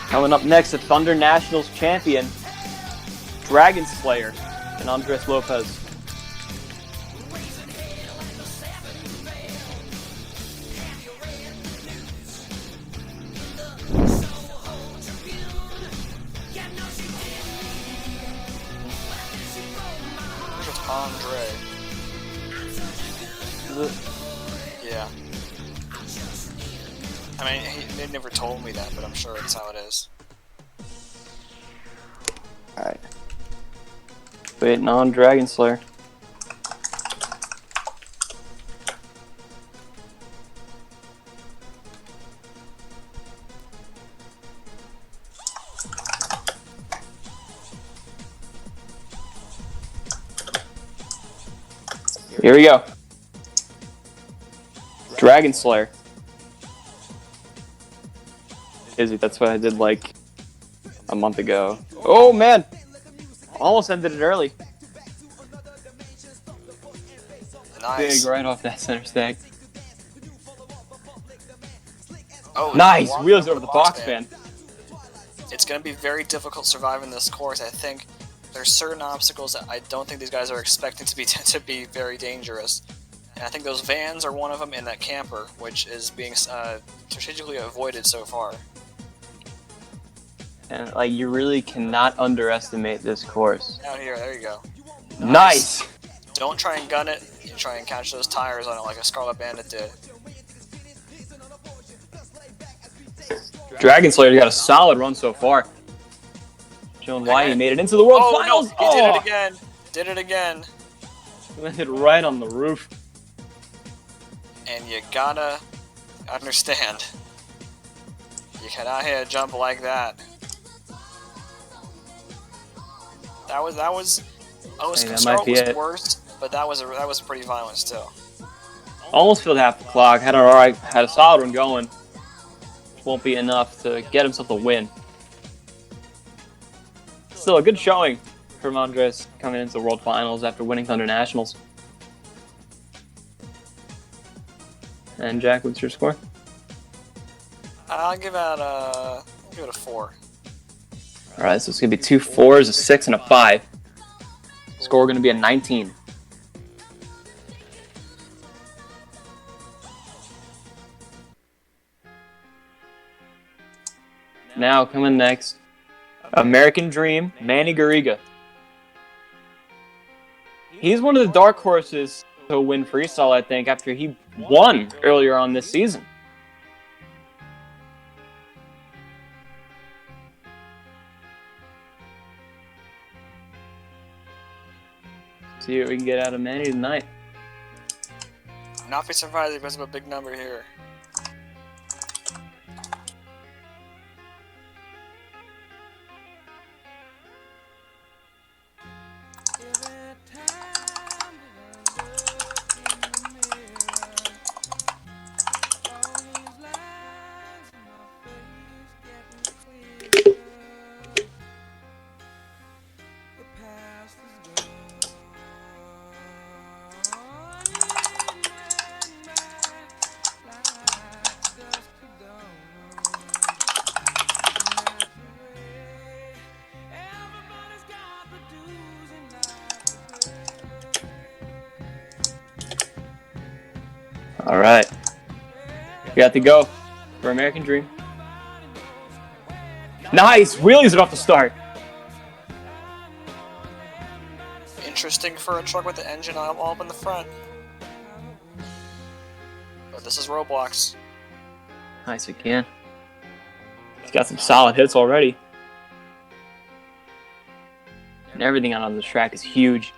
Coming up next, the Thunder Nationals champion, Dragon Slayer, and Andres Lopez. is it? Yeah. I mean, they never told me that, but I'm sure it's how it is. Alright. Waiting on Dragon Slayer. Here we go. Dragon Slayer. Izzy, that's what I did like a month ago. Oh man! Almost ended it early. Nice. Big right off that center stack. Oh, Nice! walked Wheels over the box fan. It's going to be very difficult surviving this course. I think there's certain obstacles that I don't think these guys are expecting to be very dangerous. And I think those vans are one of them, and that camper, which is being strategically avoided so far. And like, you really cannot underestimate this course. Out here, there you go. Nice! Don't try and gun it. You try and catch those tires on it like a Scarlet Bandit did. Dragon Slayer got a solid run so far. Showing why he made it into the World Finals. No, he did it again. Did it again. Landed right on the roof. And you gotta understand, you cannot hit a jump like that. That was Hey, that might be it. worse, but that was pretty violent still. Almost filled half the clock. Had a solid one going. Won't be enough to get himself a win. Still a good showing from Andres coming into the World Finals after winning Thunder Nationals. And Jack, what's your score? I'll give it a 4. All right, so it's gonna be 2 4s, a 6, and a 5. Score gonna be a 19. Now coming next, American Dream, Manny Garriga. He's one of the dark horses to win Freestyle, I think, after he won earlier on this season. See what we can get out of Manny tonight. Not be surprised if there's a big number here. All right, we got to go for American Dream. Nice wheelies it off the start. Interesting for a truck with the engine all up in the front. But this is Roblox. Nice again. He's got some solid hits already. And everything on this track is huge.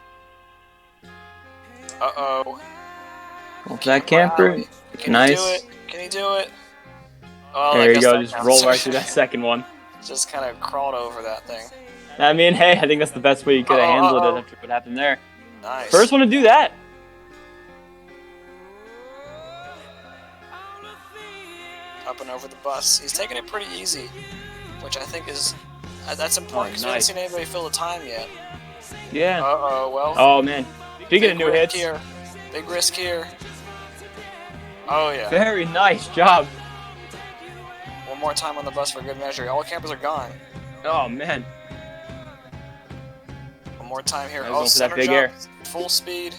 Uh-oh. Well, that camper, Can nice. he do it? Can he do it? Oh, There I you guess go, that just counts. roll right through that second one. Just kind of crawled over that thing. I mean, hey, I think that's the best way you could have handled Uh-oh. it after what happened there. Nice. First one to do that. Up and over the bus. He's taking it pretty easy, which I think is that's important because we haven't nice. seen anybody fill the time yet. Yeah. Uh-oh, well. Oh, man. Speaking of big new risk hits, here. Big risk here. Oh, yeah. very nice job. One more time on the bus for good measure. All campers are gone. Oh, man. One more time here. I was Oh, going for that center big jump. air. Full speed.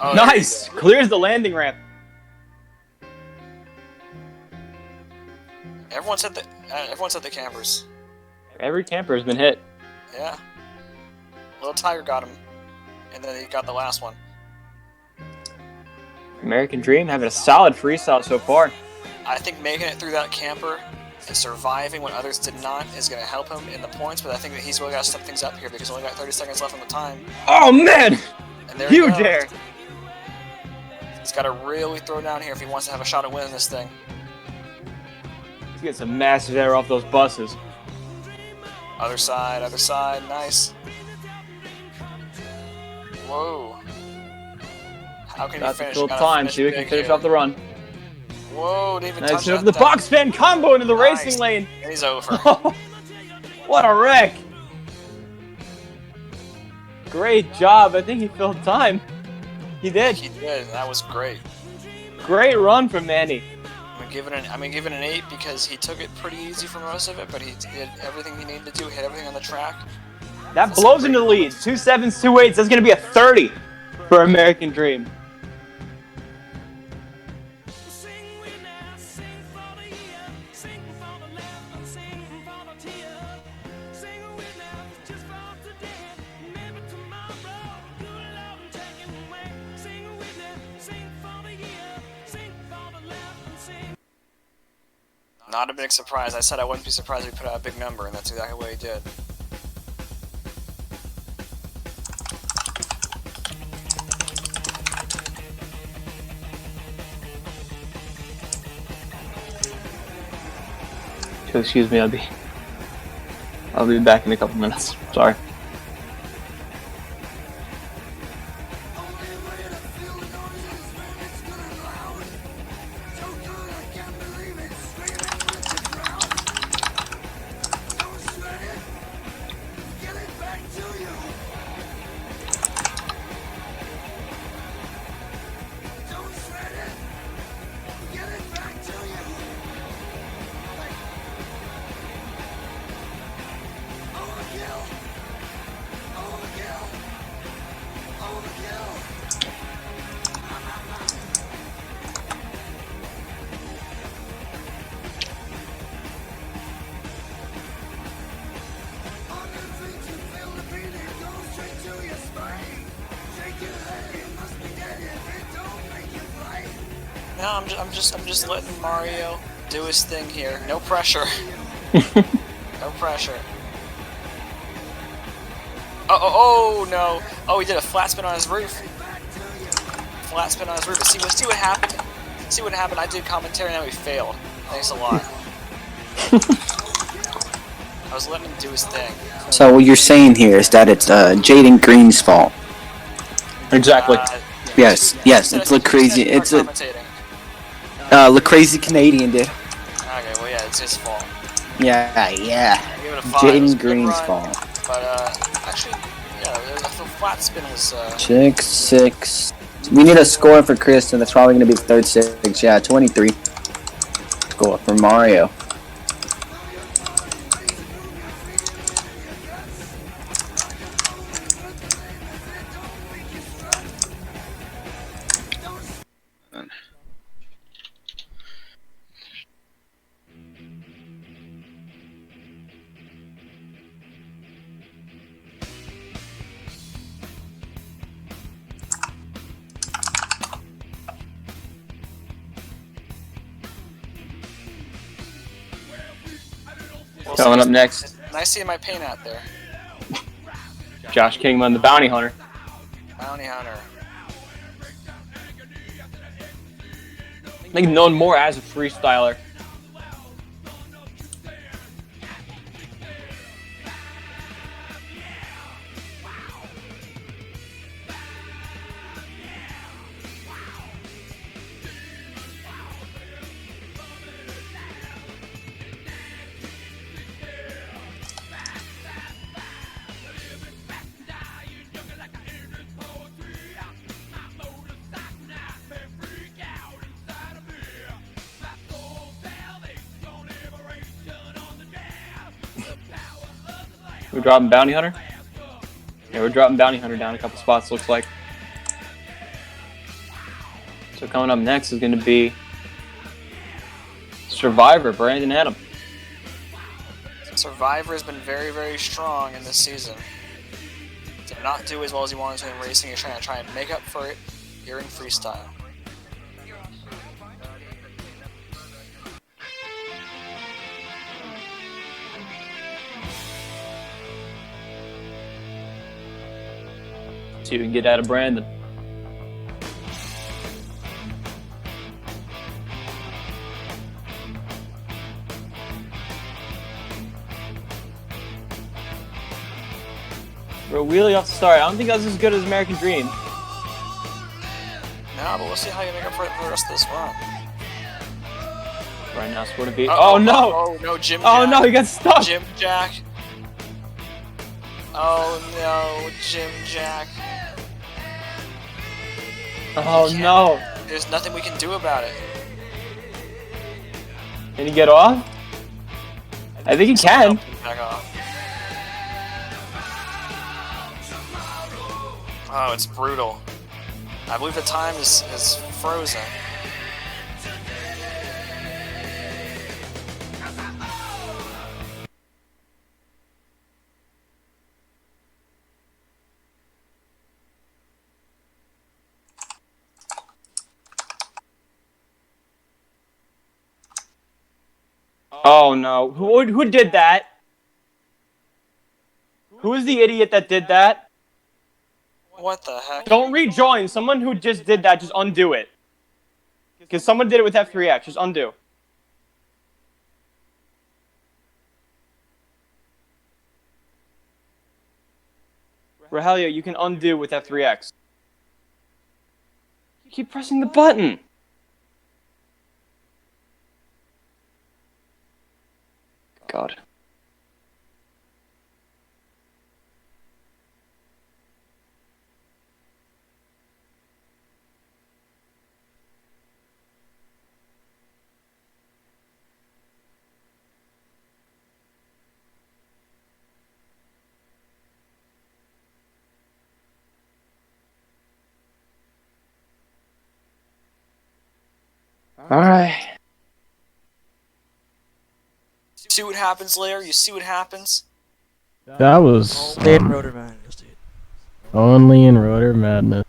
Oh, there Nice. you go. Clears the landing ramp. Everyone's hit the campers. Every camper has been hit. Yeah. Little Tiger got him. And then he got the last one. American Dream having a solid freestyle so far. I think making it through that camper and surviving when others did not is going to help him in the points, but I think that he's really got to step things up here because he's only got 30 seconds left on the time. Oh man! And there Huge he air! goes. He's got to really throw down here if he wants to have a shot at winning this thing. He's getting some massive air off those buses. Other side, nice. Whoa. How can he Got the finish? full Gotta time, see if we can finish here. off the run. Whoa, didn't even Nice touch hit of that the thing. box spin combo into the Nice. racing lane. And he's over. What a wreck! Great job. I think he filled time. He did. He did. That was great. Great run from Manny. I'm gonna give it an 8 because he took it pretty easy for most of it, but he did everything he needed to do. Hit everything on the track. That blows into the lead. 2 7s, 2 8s. That's going to be a 30 for American Dream. Not a big surprise. I said I wouldn't be surprised if he put out a big number, and that's exactly what he did. So excuse me, I'll be back in a couple minutes. Sorry. No, I'm just letting Mario do his thing here. No pressure. No pressure. Oh no! Oh, he did a flat spin on his roof. Flat spin on his roof. But see what happened. See what happened. I did commentary and now he failed. Thanks a lot. I was letting him do his thing. So what you're saying here is that it's Jaden Green's fault. Exactly. Yes, it's look crazy. It's a look crazy Canadian did. Okay, well yeah, it's his fault. Yeah. I give it a 5. It was Jaden a good Green's run, fault. But actually, yeah, the flat spin was. 6. We need a score for Chris, and that's probably gonna be the third 6. Yeah, 23. Score for Mario. Coming up next, Nice seeing my paint out there. Josh Kingman, the Bounty Hunter. Bounty Hunter. I think known more as a freestyler. We're dropping Bounty Hunter? Yeah, we're dropping Bounty Hunter down a couple spots, looks like. So coming up next is going to be Survivor, Brandon Adam. Survivor has been very, very strong in this season. Did not do as well as he wanted to in racing. He's trying to make up for it here in freestyle. See what you can get out of Brandon. Bro, wheelie off the start. I don't think that's as good as American Dream. No, but we'll see how you make up for it for the rest of this run. Right now, sort of beat. Oh no! Oh no, Jim Jack. Oh no, he got stuck! Jim Jack. Oh no, Jim Jack. Oh no! There's nothing we can do about it. Can he get off? I think he can. Back off. Oh, it's brutal. I believe the time is frozen. Oh no. Who did that? Who is the idiot that did that? What the heck? Don't rejoin. Someone who just did that, just undo it. Because someone did it with F3X. Just undo. Rahelia, you can undo with F3X. You keep pressing the button. God. Alright. See what happens, Lair? You see what happens? That was Stay in Rotor, man. Just do it. only in Rotor Madness.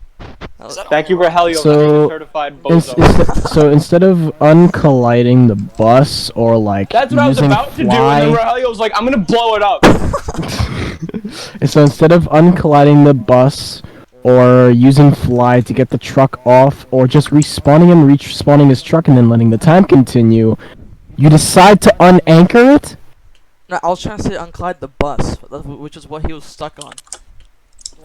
Is that Thank you, Rahelio, So- certified Ins- bozo. so instead of uncolliding the bus or like That's what I was using about to do, fly, and then Rahelio was like, I'm gonna blow it up. so instead of uncolliding the bus or using fly to get the truck off, or just respawning and respawning his truck and then letting the time continue, you decide to unanchor it? No, I was trying to say unclide the bus, which is what he was stuck on.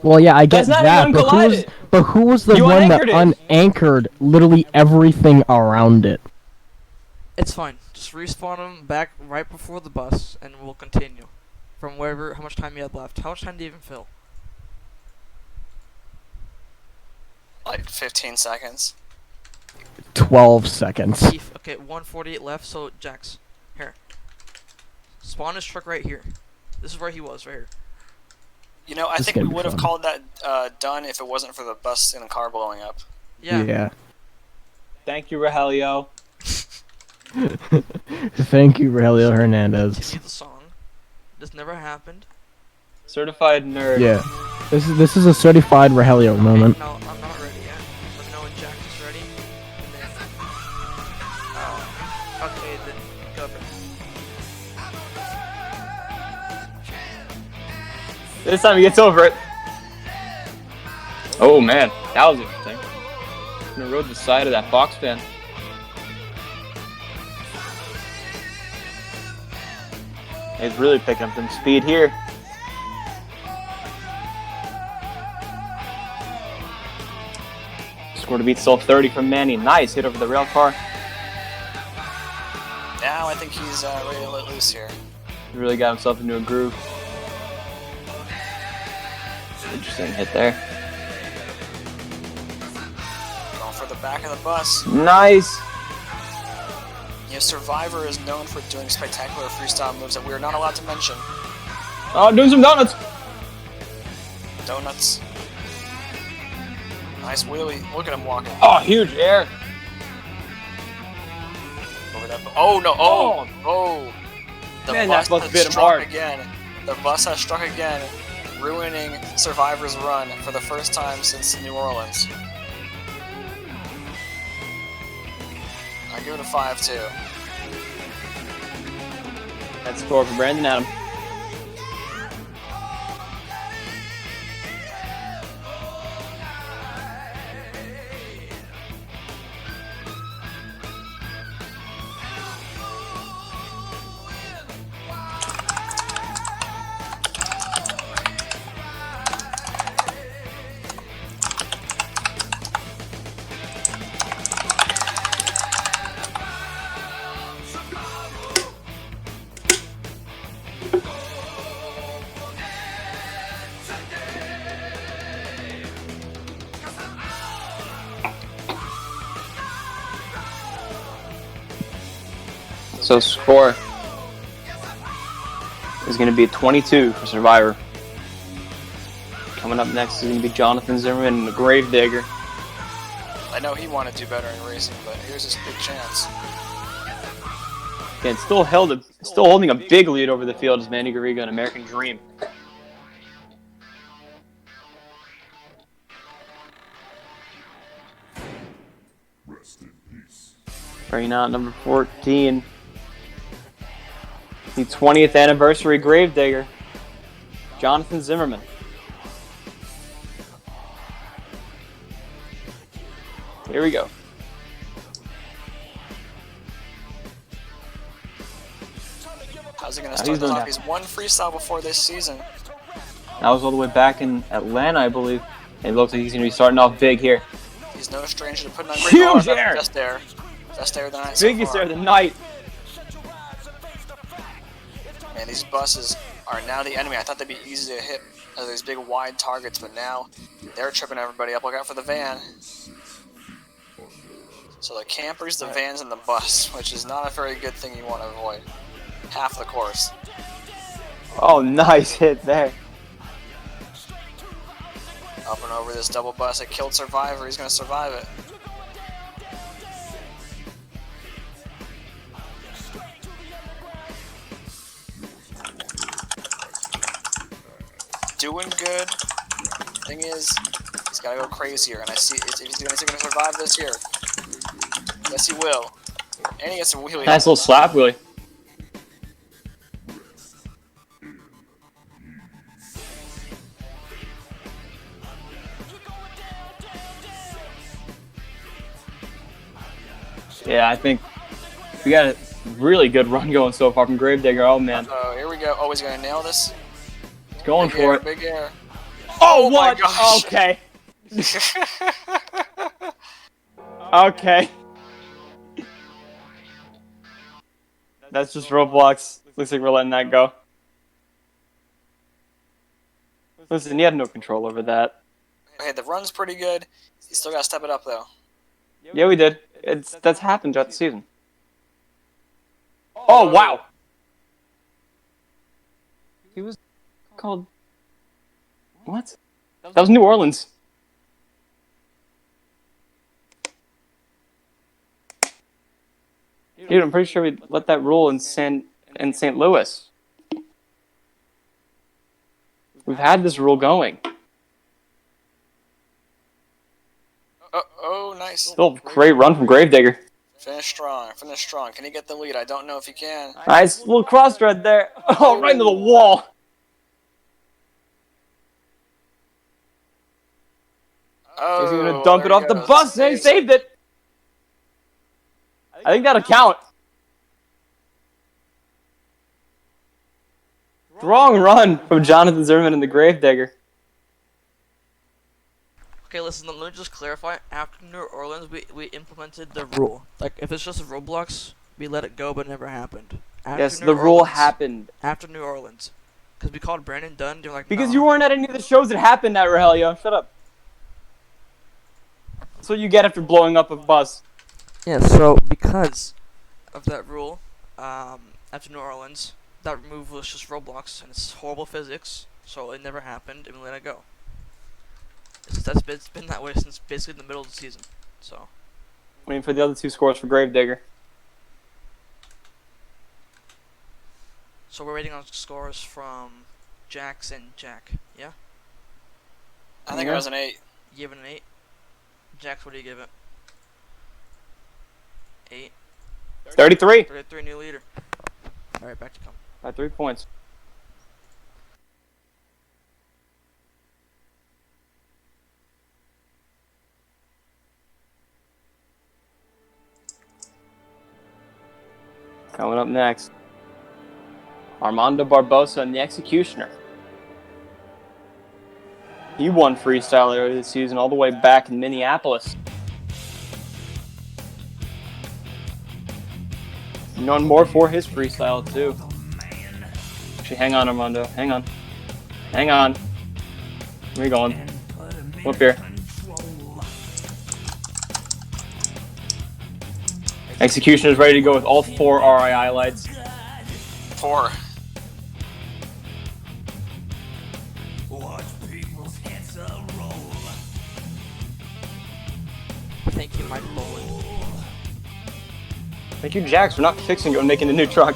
Well, yeah, I get That's not that, even but who was the You one that unanchored it. unanchored literally everything around it? It's fine. Just respawn him back right before the bus, and we'll continue from wherever. How much time you had left? How much time did you even fill? like 15 seconds? 12 seconds. Okay, 148 left. So Jax, here. Spawn his truck right here. This is where he was, right here. You know, I This is think we gonna be would have fun. called that done if it wasn't for the bus and the car blowing up. Yeah. Thank you, Rahelio. Thank you, Relio Hernandez. See the song. This never happened. Certified nerd. Yeah. This is a certified Rahelio moment. No, I'm not ready yet. Let me know when Jax is ready. And then... okay, then go for it. This time he gets over it. Oh man, that was interesting. Gonna rode the side of that Fox fan. He's really picking up some speed here. Score to beat Soul 30 from Manny. Nice hit over the rail car. Now I think he's ready to let loose here. He really got himself into a groove. Interesting hit there. Going for the back of the bus. Nice. You know, Survivor is known for doing spectacular freestyle moves that we are not allowed to mention. Oh, doing some donuts. Donuts. Nice wheelie. Look at him walking. Oh, huge air. Over that. Oh no! Oh! Oh! The Man, bus that bus has bit him struck hard. again. The bus has struck again, ruining Survivor's run for the first time since New Orleans. I give it a 5-2. That's score for Brandon Adam. So score is going to be a 22 for Survivor. Coming up next is going to be Jonathan Zimmerman and the Gravedigger. I know he wanted to do better in racing, but here's his big chance. Again, still holding a big lead over the field is Manny Garriga and American Dream. Bringing out number 14. The 20th anniversary Gravedigger, Jonathan Zimmerman. Here we go. How's he going to start this off? He's won freestyle before this season. That was all the way back in Atlanta, I believe. It looks like he's going to be starting off big here. He's no stranger to putting on great Huge air! Best air. Best air of the night. Biggest air of the night. Man, these buses are now the enemy. I thought they'd be easy to hit as these big wide targets, but now they're tripping everybody up. Look out for the van. So the campers, the vans, and the bus, which is not a very good thing you want to avoid. Half the course. Oh, nice hit there. Up and over this double bus. It killed Survivor. He's going to survive it. Doing good. Thing is, he's got to go crazier, and I see is he going to survive this year. Yes, he will. And he gets a wheelie. Nice little slap wheelie. Yeah, I think we got a really good run going so far from Gravedigger. Oh, man. Oh, here we go. Oh, he's going to nail this. He's going for it. Big air. Oh, my what? gosh. Okay. Okay. That's just Roblox. Looks like we're letting that go. Listen, you had no control over that. Hey, the run's pretty good. You still got to step it up, though. Yeah, we did. That's happened throughout the season. Oh, wow. He was called... What? That was New Orleans. Dude, I'm pretty sure we let that rule in St. Louis. We've had this rule going. Oh, nice. Still great run from Gravedigger. Finish strong. Finish strong. Can he get the lead? I don't know if he can. Nice little cross thread there. Oh, right into the wall. Oh, He's going to dump it there off the goes. bus. And he saved it. I think that'll count. Strong run from Jonathan Zimmerman and the Gravedigger. Okay, listen, let me just clarify. After New Orleans, we implemented the rule. Like, if it's just a Roblox, we let it go, but it never happened. After Yes, New the rule Orleans- happened. After New Orleans. Because we called Brandon Dunn, they're like, Because no. you weren't at any of the shows that happened at Rogelio. Shut up. That's what you get after blowing up a bus. Yeah, so because of that rule, after New Orleans, that move was just Roblox, and it's horrible physics, so it never happened, and we let it go. It's been that way since basically the middle of the season, so. Waiting for the other two scores for Gravedigger. So we're waiting on scores from Jax and Jack, yeah? I think it was an 8. You give it an 8? Jax, what do you give it? 8. 33. 33, new leader. Alright, back to come. By 3 points. Coming up next, Armando Barbosa and the Executioner. He won freestyle earlier this season all the way back in Minneapolis. Known more for his freestyle too. Actually, hang on, Armando. Hang on. Hang on. Where are you going? Come up here. Executioner's ready to go with all 4 RII lights. 4. Thank you, Mike Bowen. Thank you, Jax, for not fixing it and making a new truck.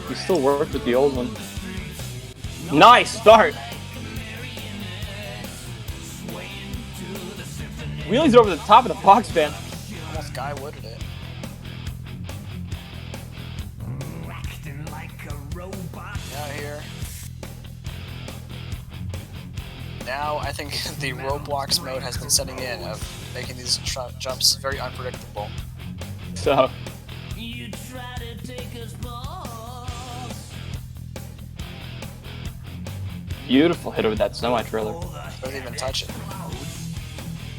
We still work with the old one. Nice start! Wheelies over the top of the box fan. Almost guy wooded it. Out here. Now I think the Roblox mode has been setting in of making these jumps very unpredictable. So. Beautiful hit over that semi-trailer. Doesn't even touch it.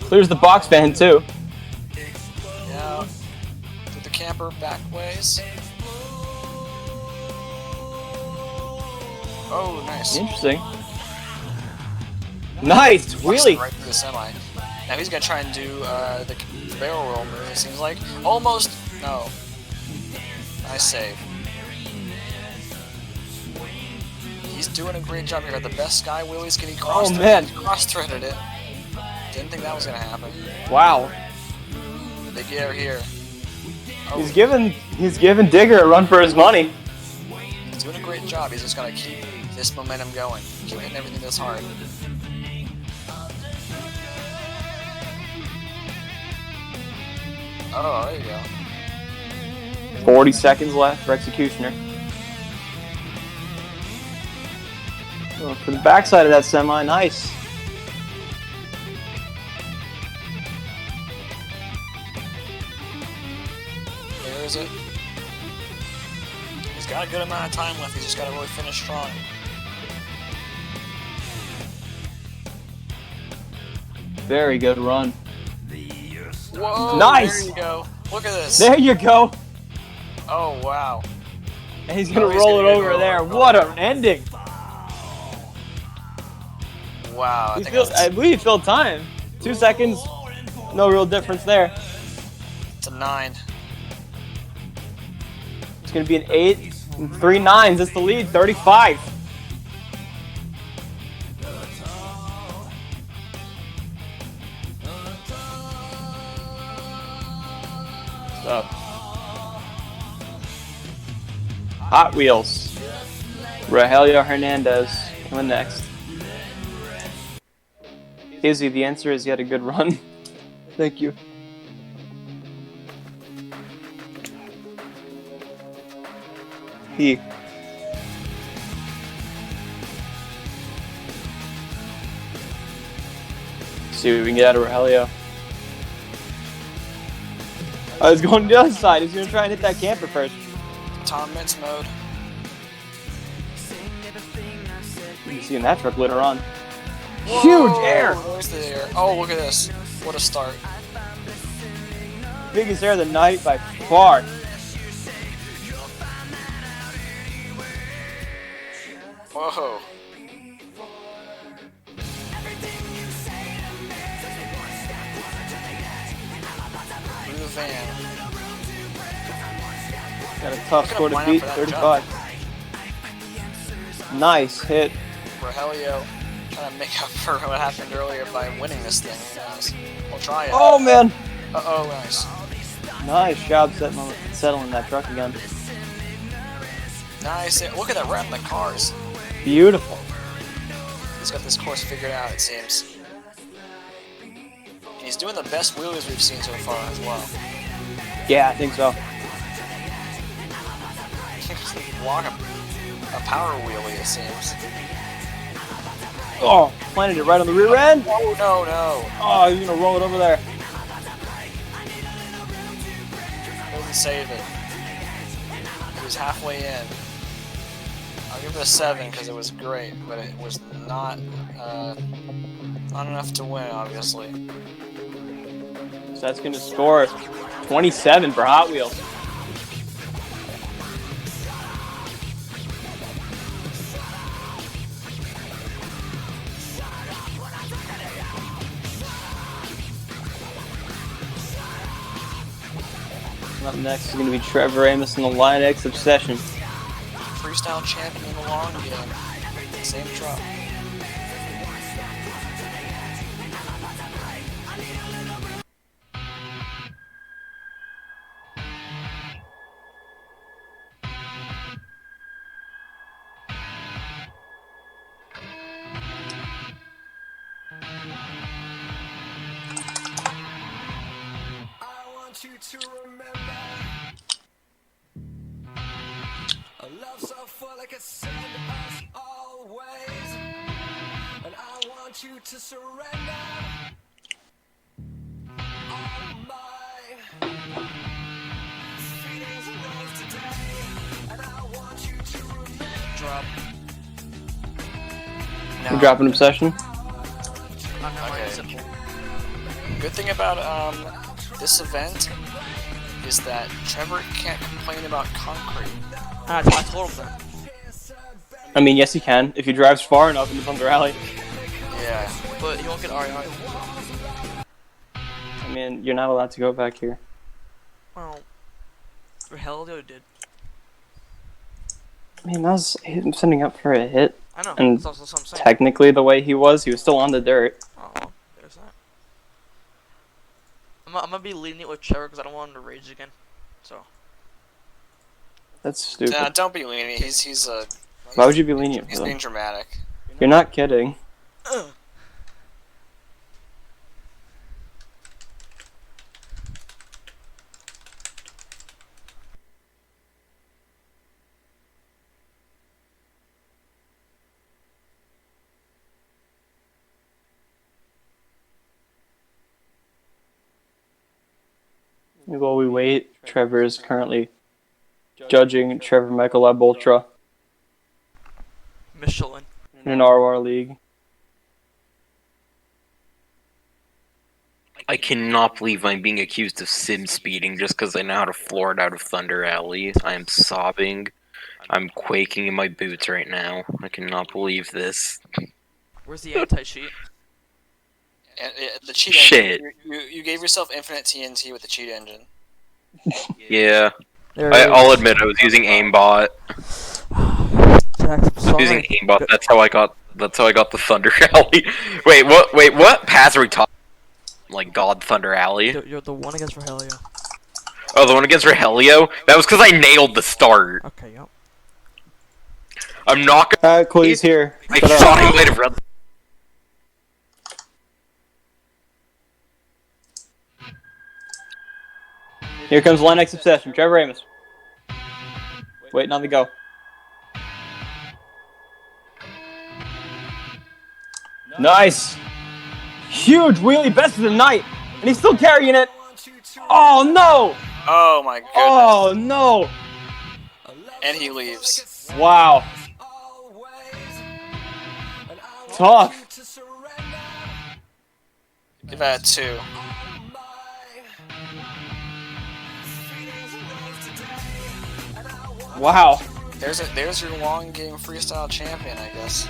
Clears the box fan too. Yeah. Through the camper back ways. Oh, nice. Interesting. Nice wheelie. Right through the semi. Now he's gonna try and do the barrel roll move. It seems like almost. No. Nice save. He's doing a great job here. Got the best sky wheelies. Can he cross? Oh man, cross-threaded it. Didn't think that was gonna happen. Wow. Big air here. Oh. He's giving Digger a run for his money. He's doing a great job. He's just gonna keep this momentum going. Keep hitting everything this hard. Oh, there you go. 40 seconds left for Executioner. Oh, for the backside of that semi, nice. There is it. He's got a good amount of time left. He's just got to really finish strong. Very good run. Whoa! Nice! There you go. Look at this. There you go. Oh, wow. And he's gonna roll it over there. What an ending! Wow. I believe he filled time. 2 seconds. No real difference there. It's a 9. It's gonna be an 8 and 3 9s. That's the lead. 35. So, Hot Wheels. Rogelio Hernandez coming next. Izzy, the answer is you had a good run. Thank you. He. See what we can get out of Rogelio. Oh, he's going to the other side. He's going to try and hit that camper first. Tom Mintz mode. You can see in that truck later on. Whoa, Huge air! There's the air. Oh, look at this. What a start. Biggest air of the night by far. Whoa. Through the van. Got a tough score to beat, 35. Nice hit. Rogelio trying to make up for what happened earlier by winning this thing. Who knows? We'll try it. Oh man! Uh-oh, nice. Nice job settling that truck again. Nice. Look at that right in the cars. Beautiful. He's got this course figured out, it seems. And he's doing the best wheelies we've seen so far as well. Yeah, I think so. Block a power wheelie, it seems. Oh, planted it right on the rear end. Oh, no. Oh, he's gonna roll it over there. Doesn't save it. He was halfway in. I'll give it a 7 because it was great, but it was not enough to win, obviously. So that's gonna score 27 for Hot Up next is going to be Trevor Amos in the Line X Obsession. Freestyle champion in the long game. Same drop. You to remember a love so full like a send us always, and I want you to surrender all my feelings rose today, and I want you to remember. Drop. We're dropping Obsession. Okay. Good thing about this event is that Trevor can't complain about concrete. I told him that. I mean, yes, he can if he drives far enough in the Thunder Alley. Yeah. But he won't get REI. I mean, you're not allowed to go back here. Well, Helio did. I mean, that was him setting up for a hit. I know. And That's also what I'm saying. technically, the way he was still on the dirt. Oh, well, there's that. I'm gonna be lenient with Trevor because I don't want him to rage again. So. That's stupid. Nah, don't be lenient. He's Why would you be lenient he's for being them? dramatic. You're not kidding. While we wait, Trevor is currently judging Trevor Michael Lab Ultra Michelin. in an RR league. I cannot believe I'm being accused of sim speeding just because I know how to floor it out of Thunder Alley. I am sobbing. I'm quaking in my boots right now. I cannot believe this. Where's the anti-cheat? And the cheat Shit. engine. You gave yourself infinite TNT with the cheat engine. Yeah. There I'll admit I was using aimbot. Using aimbot. That's how I got the Thunder Alley. Wait, what paths are we talking? Like God Thunder Alley? You're the one against Rogelio. Oh, the one against Rogelio? That was because I nailed the start. Okay, yep. I'm not gonna. Alright, Cody's here. I shot him later, red. Here comes Line X Obsession. Trevor Amos. Waiting on the go. Nice! Huge wheelie, best of the night! And he's still carrying it! Oh no! Oh my goodness. Oh no! And he leaves. Wow. Tough. Give that a 2. Wow. There's your long game freestyle champion, I guess.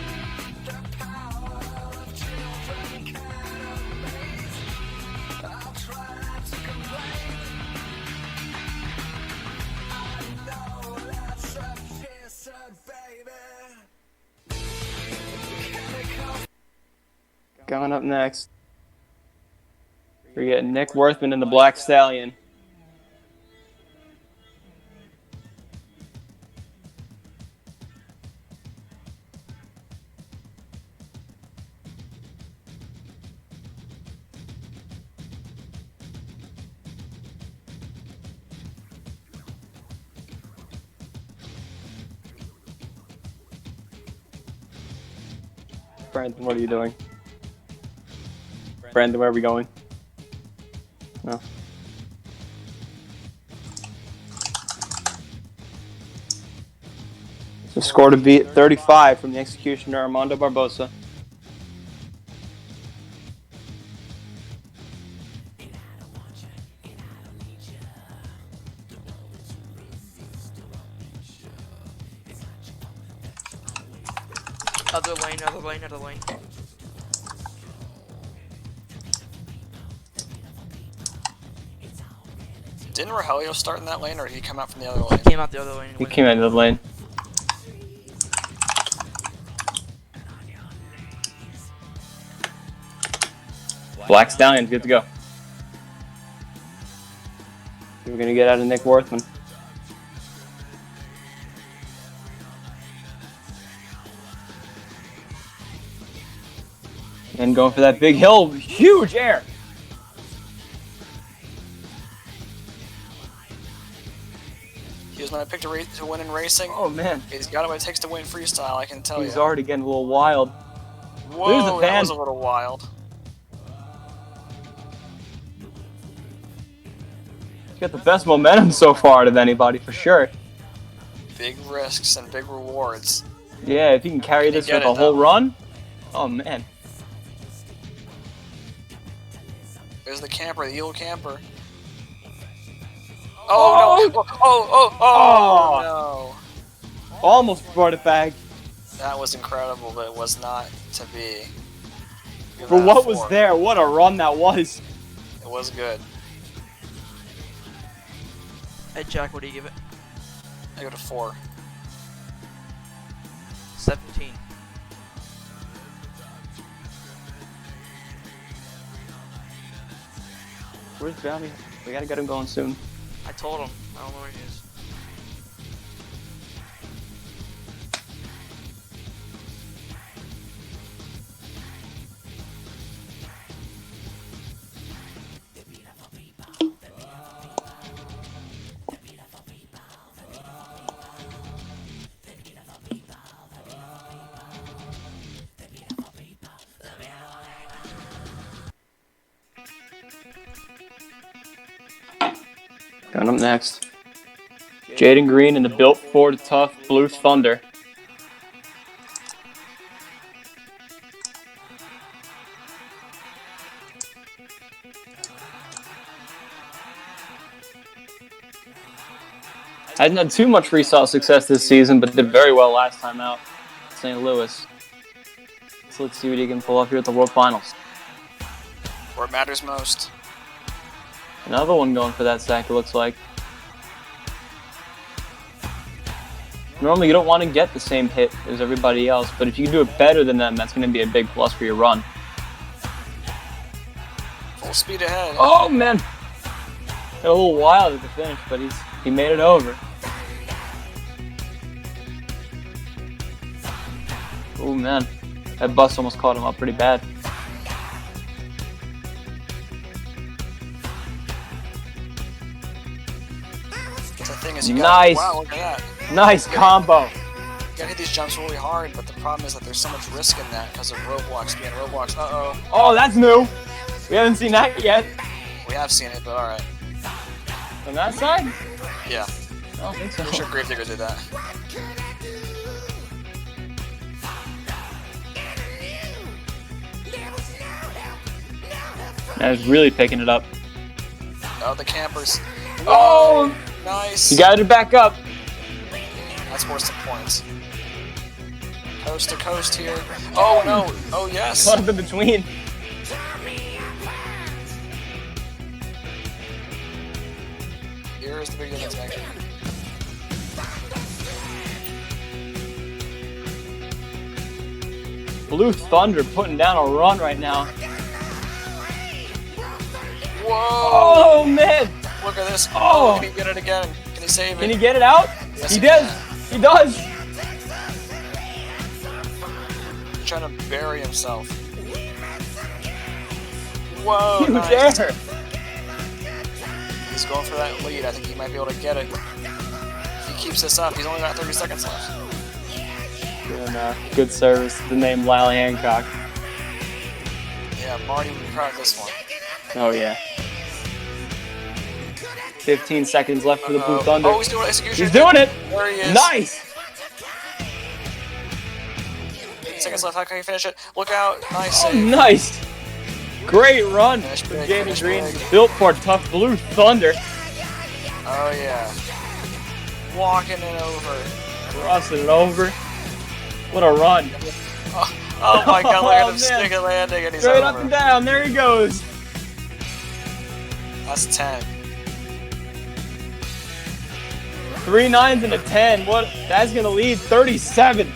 Going up next, we get Nick Worthman in the Black Stallion. Brandon, what are you doing? Brandon, where are we going? No. So score to beat 35 from the executioner Armando Barbosa. Other lane, other lane, other lane. Didn't Rogelio start in that lane, or did he come out from the other lane? Came out the other lane. He came out of the lane. Black Stallion's good to go. We're gonna get out of Nick Worthman. And going for that big hill, huge air. He was my pick to win in racing. Oh man, He's got what it takes to win freestyle, I can tell you. he's already getting a little wild. Whoa, There's the that fan. was a little wild. He's got the best momentum so far out of anybody for sure. Big risks and big rewards. Yeah, if he can carry this get for the it, whole though. run, oh man. There's the camper, the evil camper. Oh, no! Oh, no! Almost brought it back. That was incredible, but it was not to be. Give For that a what was 4. there, what a run that was. It was good. Hey Jack, what do you give it? I go to 4. 17. Where's Bounty? We gotta get him going soon. I told him. I don't know where he is. Coming up next, Jaden Green and the Built Ford Tough Blue Thunder. Hadn't had too much freestyle success this season, but did very well last time out in St. Louis. So let's see what he can pull off here at the World Finals. Where it matters most. Another one going for that sack, it looks like. Normally you don't want to get the same hit as everybody else, but if you can do it better than them, that's going to be a big plus for your run. Full speed ahead. Oh man! Got a little wild at the finish, but he made it over. Oh man, that bus almost caught him up pretty bad. The thing is, you Nice. Wow, look at that. Nice combo. You gotta hit these jumps really hard, but the problem is that there's so much risk in that because of roadblocks being roadblocks. Uh-oh. Oh, that's new. We haven't seen that yet. We have seen it, but alright. On that side? Yeah. I don't think so. Pretty sure Gravedigger did that. That is really picking it up. Oh, the campers. Oh! Nice. You got it back up. That's worth some points. Coast to coast here. Oh no. Oh yes. Caught up in between. Here's the beginning attack. Blue Thunder putting down a run right now. Whoa! Oh man! Look at this. Oh. Can he get it again? Can he save it? Can he get it out? Yes, He he does. He does. He's trying to bury himself. Whoa! Huge Nice. air. He's going for that lead. I think he might be able to get it. If he keeps this up, he's only got 30 seconds left. Doing good service. The name Lyle Hancock. Yeah, Marty would be proud of this one. Oh yeah. 15 seconds left for the Blue Thunder. Oh, he's doing execution. He's doing it. There he is. Nice. 8 seconds left. How can he finish it? Look out. Nice Oh, save. nice. Great run Finish from big, Jaden finish Green. big. Built for tough Blue Thunder. Oh, yeah. Walking it over. Crossing it over. What a run. Oh my god, look at Oh, him man. stick a landing and he's Straight over. up and down. There he goes. That's 10. 3 9s and a 10. What? That's gonna lead 37.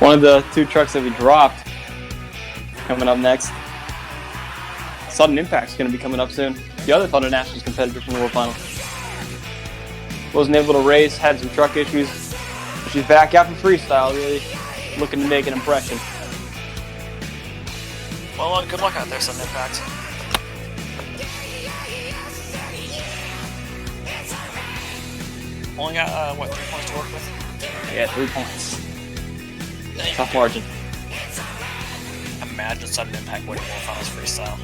One of the 2 trucks that we dropped coming up next. Sudden Impact's going to be coming up soon. The other Thunder Nationals competitor from the World Final. Wasn't able to race, had some truck issues. She's back out for freestyle, really looking to make an impression. Well, good luck out there, Sudden Impact. Only got, what, 3 points to work with? Yeah, 3 points. Tough margin. Imagine Sudden Impact winning World Finals freestyle.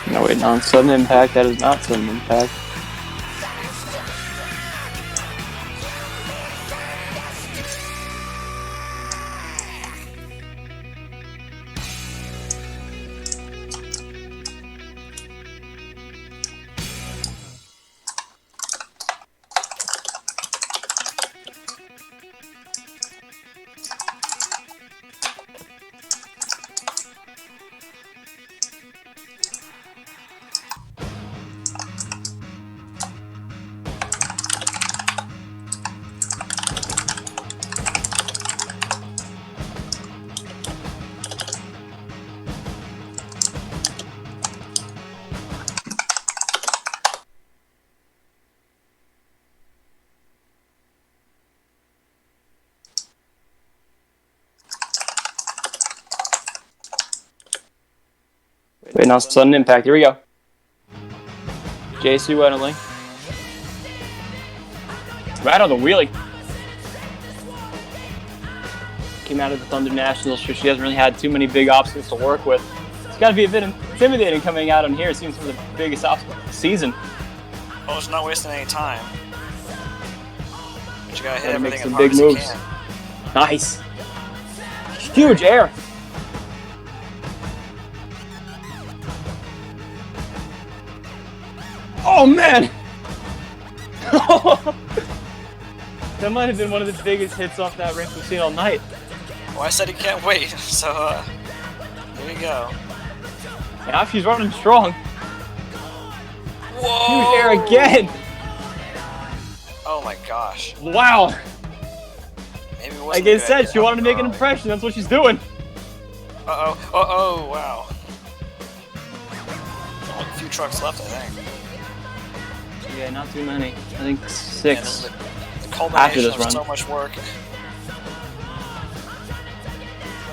No, wait, no, Sudden Impact. That is not Sudden Impact. Wait, now Sudden Impact. Here we go. JC Wetterling. Right on the wheelie. Came out of the Thunder Nationals, so she hasn't really had too many big obstacles to work with. It's got to be a bit intimidating coming out on here. It seems some of the biggest obstacles of the season. Well, it's not wasting any time. But you gotta hit Gotta make everything as some hard big as you moves. can. Nice. Huge air. Oh, man. That might have been one of the biggest hits off that ramp we've seen all night. Well, I said he can't wait, so, here we go. Yeah, she's running strong. Whoa! Huge air again. Oh my gosh. Wow. Maybe it wasn't Like I good. said, she wanted to make an impression. That's what she's doing. Uh-oh. Uh-oh, wow. Only a few trucks left, I think. Yeah, not too many. I think Man, 6. the After culmination this of run. so much work.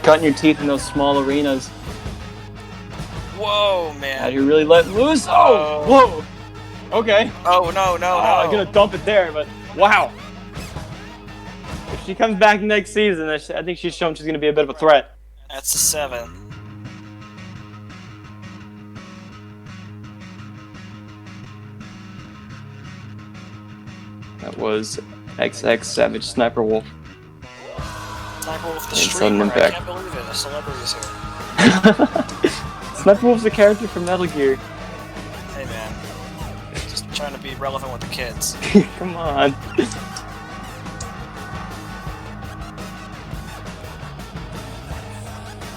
Cutting your teeth in those small arenas. Whoa, man. How do you really let loose? Oh, whoa. Okay. Oh, no, no, I'm no. gonna dump it there, but wow. If she comes back next season, I think she's shown she's gonna be a bit of a threat. That's a 7. That was XX Savage Sniper Wolf. Sniper Wolf the And Sudden streamer. I Impact. can't believe it. A celebrity's here. Sniper Wolf's a character from Metal Gear. Hey, man. Just trying to be relevant with the kids. Come on.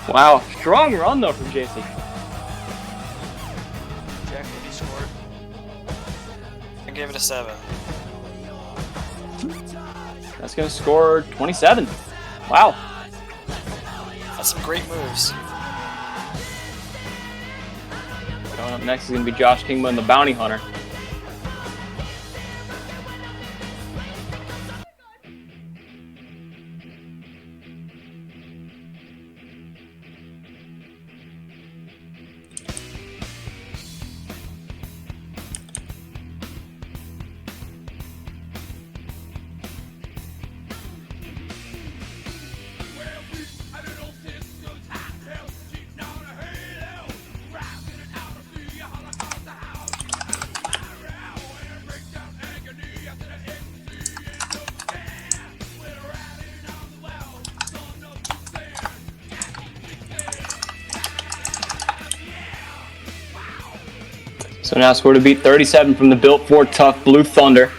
Wow, strong run though from JC. Jack, what do you score? I gave it a 7. That's gonna score 27. Wow. That's some great moves. Going up next is gonna be Josh Kingman, the Bounty Hunter. So now score to beat 37 from the Built Ford Tough Blue Thunder.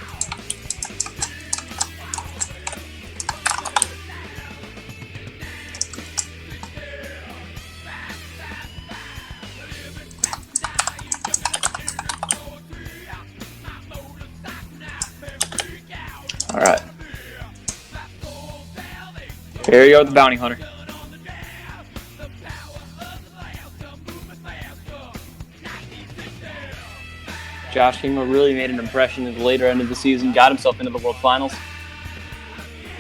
All right. Here you go with the Bounty Hunter. Josh Kingma really made an impression at the later end of the season, got himself into the World Finals.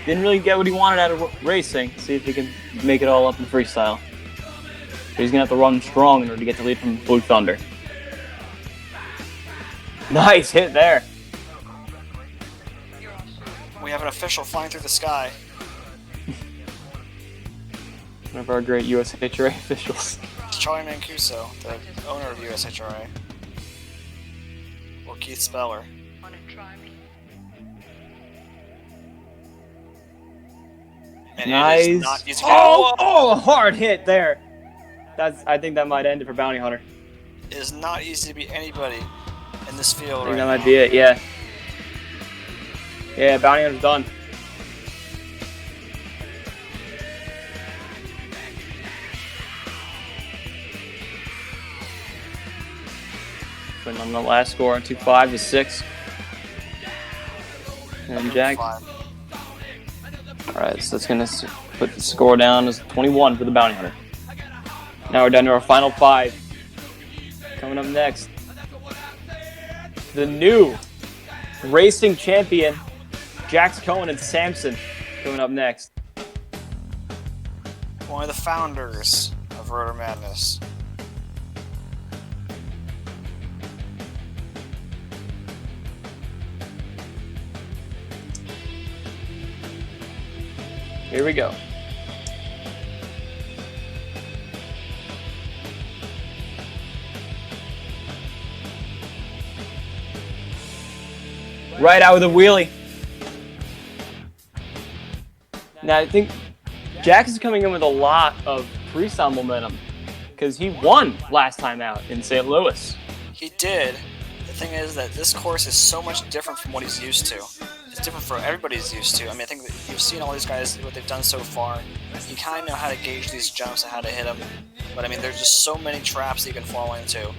Didn't really get what he wanted out of racing. See if he can make it all up in freestyle. But he's going to have to run strong in order to get the lead from Blue Thunder. Nice hit there. We have an official flying through the sky. One of our great USHRA officials. It's Charlie Mancuso, the owner of USHRA. Or Keith Speller. And Nice. it is not easy to Oh, hard hit there. I think that might end it for Bounty Hunter. It is not easy to beat anybody in this field I think right that now. might be it, yeah. Yeah, Bounty Hunter's done. Putting on the last score, 2-5 to 6. And Jack. Alright, so that's going to put the score down as 21 for the Bounty Hunter. Now we're down to our final 5. Coming up next, the new racing champion, Jax Cohen and Samson, coming up next. One of the founders of Rotor Madness. Here we go. Right out with a wheelie. Now I think Jax is coming in with a lot of freestyle momentum because he won last time out in St. Louis. He did. The thing is that this course is so much different from what he's used to. It's different from everybody's used to. I mean, I think that you've seen all these guys, what they've done so far. You kind of know how to gauge these jumps and how to hit them. But I mean, there's just so many traps that you can fall into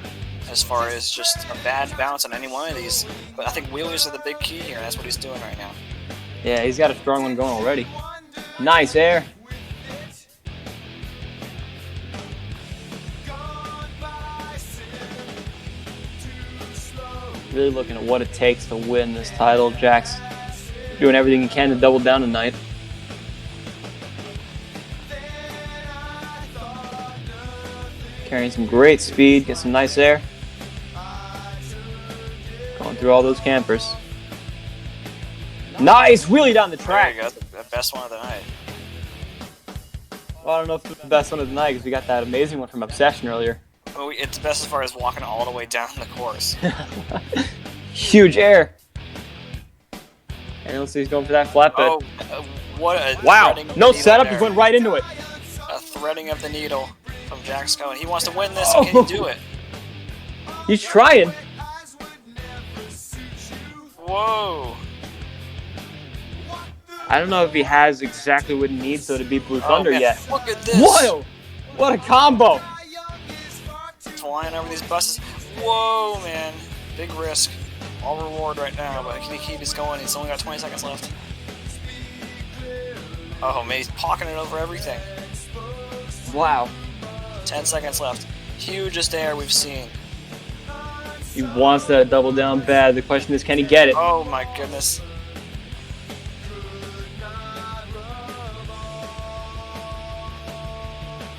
as far as just a bad bounce on any one of these. But I think wheelies are the big key here, and that's what he's doing right now. Yeah, he's got a strong one going already. Nice air. Really looking at what it takes to win this title. Jack's doing everything he can to double down tonight. Carrying some great speed, get some nice air. Going through all those campers. Nice wheelie down the There track. you go, the best one of the night. Well, I don't know if it's the best one of the night because we got that amazing one from Obsession earlier. Well, it's best as far as walking all the way down the course. Huge air. And let's see, he's going for that flatbed. Oh, what a Wow, threading of no the needle setup, there. he went right into it. A threading of the needle from Jax Cohen. He wants to win this, Oh. and can he do it? He's trying. Whoa. I don't know if he has exactly what he needs though to beat Blue Thunder man, yet. Look at this. Whoa! What a combo! Flying over these buses. Whoa, man. Big risk. All reward right now, but can he keep this going? He's only got 20 seconds left. Oh, man, he's pocketing it over everything. Wow. 10 seconds left. Hugest air we've seen. He wants that double down bad. The question is, can he get it? Oh, my goodness.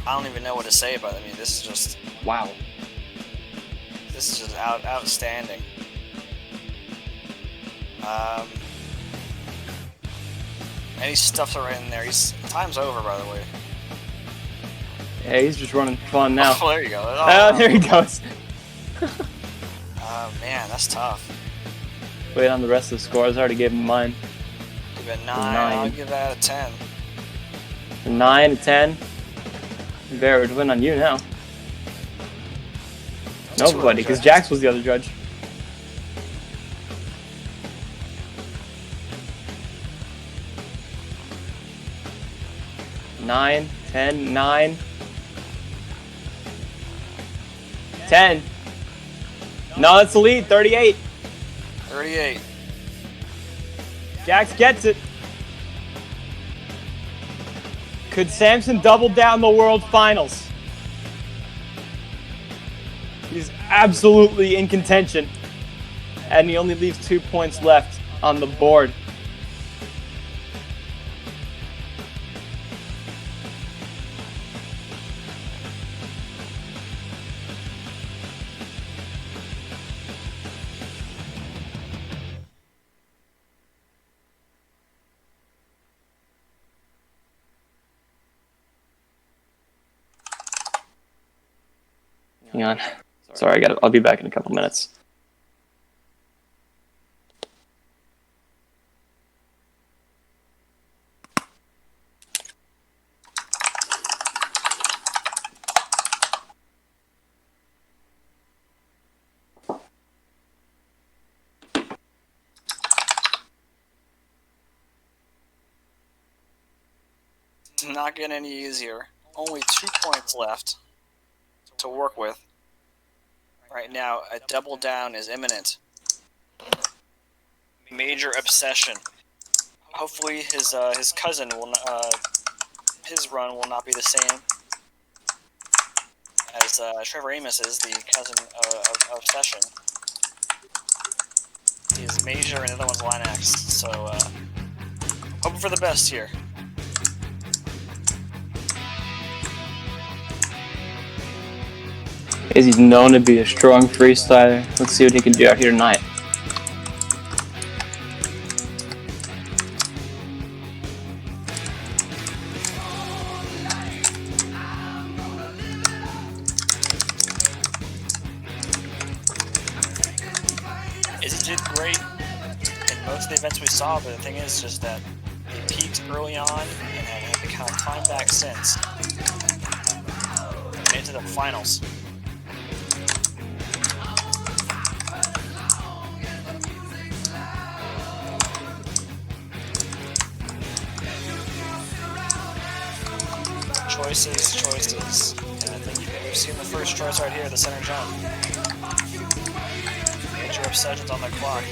I don't even know what to say about it. I mean, this is just... Wow. This is just outstanding. And he stuffs it right in there. Time's over, by the way. Yeah, he's just running fun now. Oh, there you go. Oh, there he goes. Oh, man, that's tough. Wait on the rest of the scores. I already gave him mine. Give it a 9. I'll give that a 10. 9 to 10. Bear would win on you now. Nobody, because Jax was the other judge. Nine, 10, 9, 10. No, that's the lead. 38. 38. Jax gets it. Could Samson double down the World Finals? He's absolutely in contention. And he only leaves 2 points left on the board. Hang on. Sorry, I'll be back in a couple minutes. Not getting any easier. Only 2 points left to work with. Right now, a double down is imminent. Major obsession. Hopefully, his cousin will his run will not be the same as Trevor Amos's, the cousin of obsession. He is major and the other one's Linax, so hoping for the best here. He's known to be a strong freestyler. Let's see what he can do out here tonight. Izzy did great in most of the events we saw, but the thing is just that he peaked early on and had to kind of climb back since. And into the finals. Choices, and I think we've seen the first choice right here, the center jump. Major obsessions on the clock.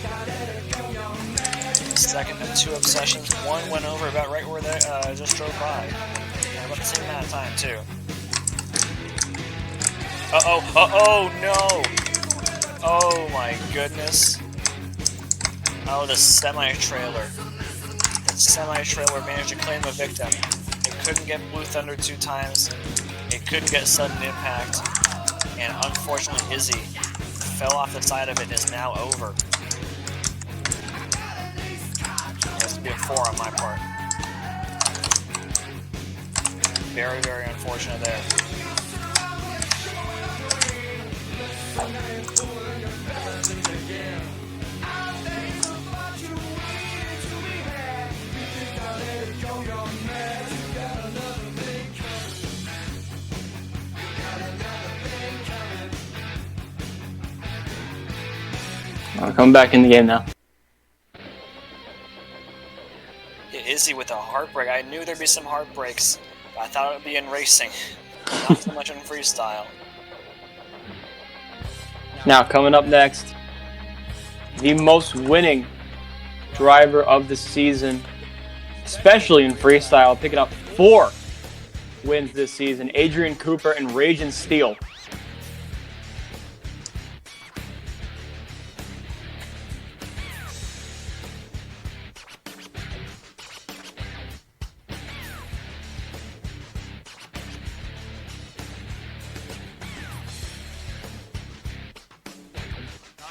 The second of 2 obsessions, one went over about right where they just drove by. And about the same amount of time too. Uh-oh, no! Oh my goodness. Oh, the semi-trailer. The semi-trailer managed to claim a victim. Couldn't get Blue Thunder 2 times, it couldn't get sudden impact, and unfortunately Izzy fell off the side of it and is now over. It has to be a 4 on my part. Very, very unfortunate there. I'll come back in the game now. Izzy with a heartbreak. I knew there'd be some heartbreaks, but I thought it would be in racing, not so much in freestyle. Now, coming up next, the most winning driver of the season, especially in freestyle, picking up 4 wins this season, Adrian Cooper and Ragin Steele.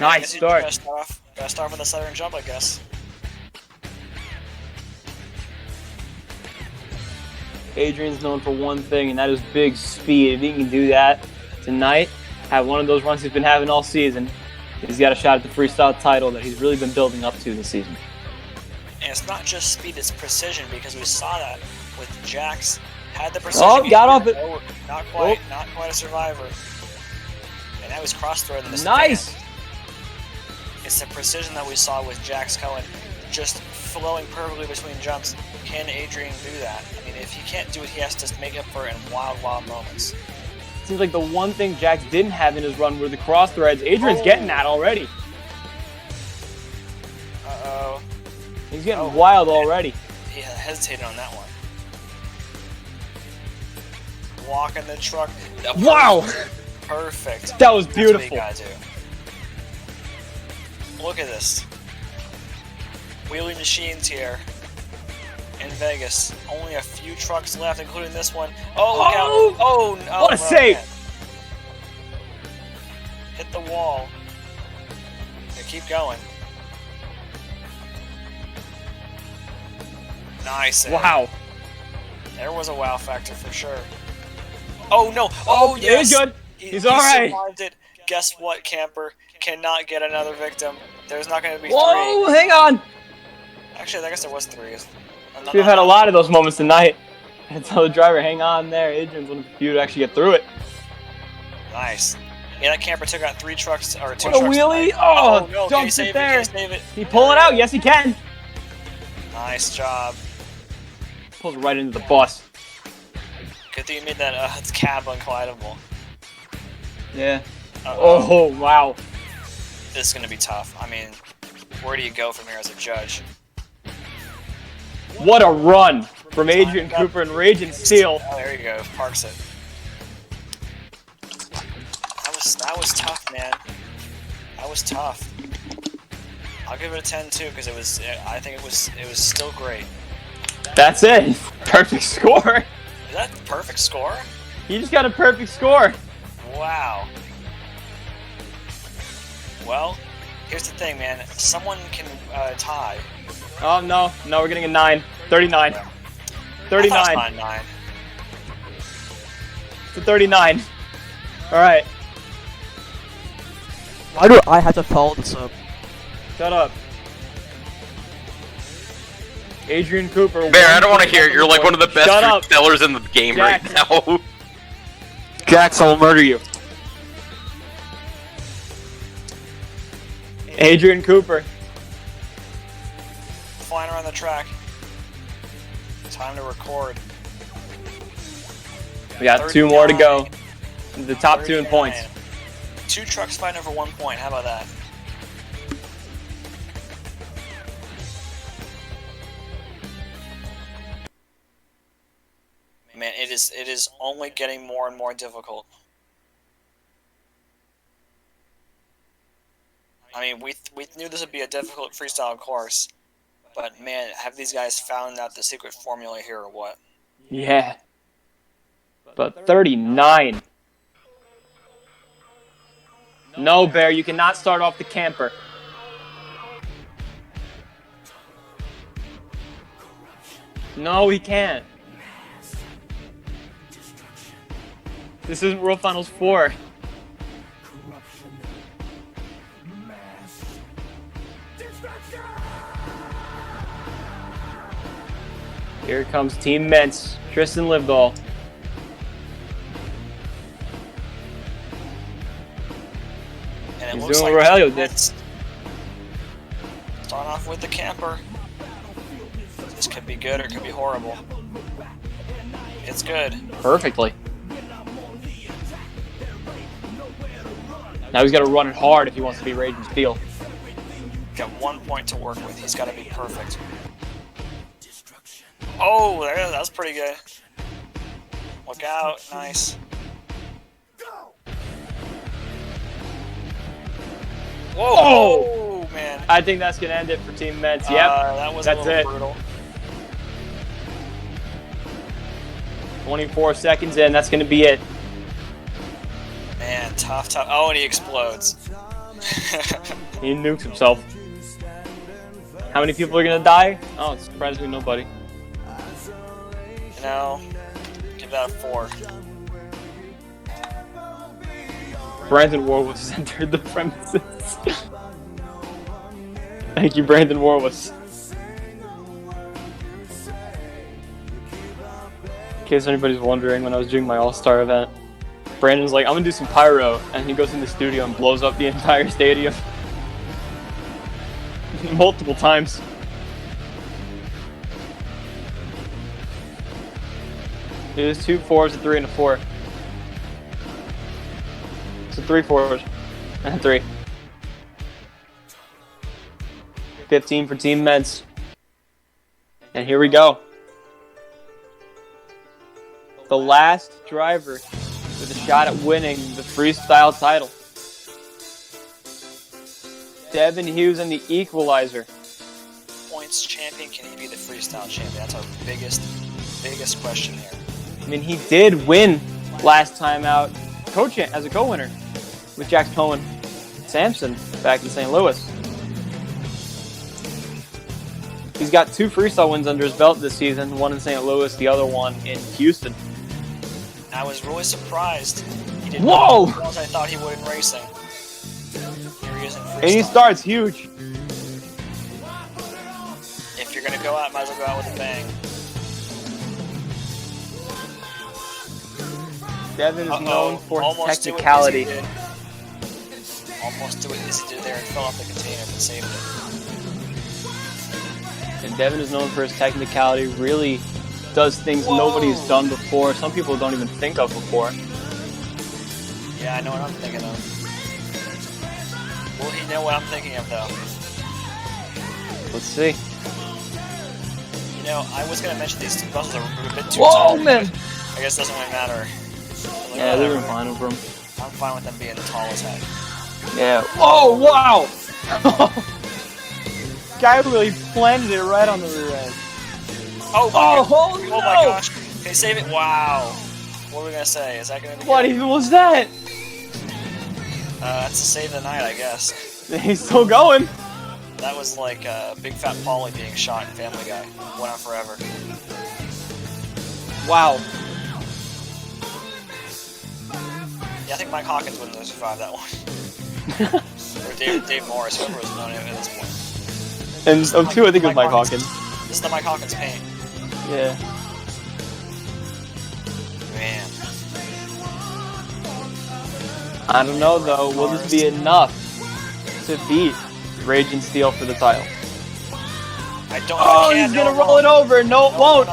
Nice start. Gotta start with a southern jump, I guess. Adrian's known for one thing, and that is big speed. If he can do that tonight, have one of those runs he's been having all season, he's got a shot at the freestyle title that he's really been building up to this season. And it's not just speed, it's precision, because we saw that with Jax. Had the precision. Oh, got off it. Not quite a survivor. And Now he's cross-threading this. Nice! fan. It's the precision that we saw with Jax Cohen, just flowing perfectly between jumps. Can Adrian do that? I mean, if he can't do it, he has to make up for it in wild, wild moments. Seems like the one thing Jax didn't have in his run were the cross threads. Adrian's getting that already. Uh-oh. He's getting wild already. He hesitated on that one. Walking the truck. Wow! Perfect. That was That's beautiful. what you gotta do. Look at this. Wheelie machines here in Vegas. Only a few trucks left, including this one. Oh, look out. Oh, no. What a save! Hit the wall. Okay, keep going. Nice. Wow. There was a wow factor for sure. Oh, no. Oh, yes. he's good. He's all He right. survived it. Guess what, camper? Cannot get another victim. There's not going to be Whoa, three. hang on. Actually, I guess there was three. We've had a lot of those moments tonight. I tell the driver, hang on there. Adrian's one of the few to actually get through it. Nice. Yeah, that camper took out 3 trucks, or 2 What a trucks. wheelie! tonight. Oh, no, can you dumps save it it? there. Can you save it? He pull it out. Yes, he can. Nice job. Pulls right into the bus. Good thing you made that cab uncollidable. Yeah. Uh-oh. Oh, wow. This is going to be tough. I mean, where do you go from here as a judge? What a run from Adrian Cooper and Ragin Steel. Oh, there you go. Parks it. That was tough, man. That was tough. I'll give it a 10 too, because it was. I think it was still great. That's it. Perfect score. Is that the perfect score? He just got a perfect score. Wow. Well, here's the thing, man. Someone can tie. Oh, no. No, we're getting a 9. 39. 39. I thought it was 9. It's a 39. All right. Why do I have to follow this up? Shut up. Adrian Cooper. Bear, I don't want to hear it. You're like one of the best Shut up. freestylers in the game Jax. right now. Jax, I'll murder you. Adrian Cooper. Flying around the track. Time to record. We got 2 more to go. The top 2 in 39. points. 2 trucks fighting over 1 point. How about that? Man, it is only getting more and more difficult. I mean, we knew this would be a difficult freestyle course, but man, have these guys found out the secret formula here or what? Yeah. But 39. No, Bear, you cannot start off the camper. No, he can't. This isn't World Finals 4. Here comes Team Mentz, Tristan Livdahl. And it He's looks doing like Rogelio did. Starting off with the camper. This could be good or it could be horrible. It's good. Perfectly. Now he's got to run it hard if he wants to be Ragin Steel. Got 1 point to work with. He's got to be perfect. Oh, that was pretty good. Look out. Nice. Whoa! Oh, man. I think that's going to end it for Team Mentz. Yep. That was that's a little it. brutal. 24 seconds in. That's going to be it. Man, tough. Oh, and he explodes. He nukes himself. How many people are going to die? Oh, it's surprisingly nobody. You know, give that a 4. Brandon Warwas has entered the premises. Thank you, Brandon Warwas. In case anybody's wondering, when I was doing my All-Star event, Brandon's like, I'm gonna do some pyro, and he goes in the studio and blows up the entire stadium. Multiple times. It was 2 4s, a 3, and a 4. So 3 4s and a 3. 15 for Team Meds. And here we go. The last driver with a shot at winning the freestyle title. Devin Hughes and the equalizer. Points champion, can he be the freestyle champion? That's our biggest question here. I mean, he did win last time out as a co-winner with Jax Cohen and Samson back in St. Louis. He's got 2 freestyle wins under his belt this season, one in St. Louis, the other one in Houston. I was really surprised he didn't Whoa! as well as I thought he would in racing. Here he is in freestyle. And he starts huge. If you're gonna go out, might as well go out with a bang. Devin is known for his Almost technicality. Almost do what Izzy did there and fell off the container, but saved it. And Devin is known for his technicality, really does things nobody's done before, some people don't even think of before. Yeah, I know what I'm thinking of. Will he know what I'm thinking of, though? Let's see. You know, I was going to mention these two buzzers are a bit too Whoa, tall. man! I guess it doesn't really matter. Like, Yeah, they're fine over him. I'm fine with them being tall as heck. Yeah. Oh, wow! Guy really planted it right on the rear end. Oh, oh my gosh. Can he save it? Wow. What are we going to say? Is that going to be What good? even was that? That's the save of the night, I guess. He's still going. That was like Big Fat Paulie being shot in Family Guy. Went on forever. Wow. Yeah, I think Mike Hawkins wouldn't have survived that one. Or Dave Morris, whoever was known at this point. And so too, I think it was Mike Hawkins. This is the Mike Hawkins paint. Yeah. Man. I don't know though. Will this be enough to beat Ragin Steel for the title? I don't. Oh, he's gonna roll it over. No, it won't.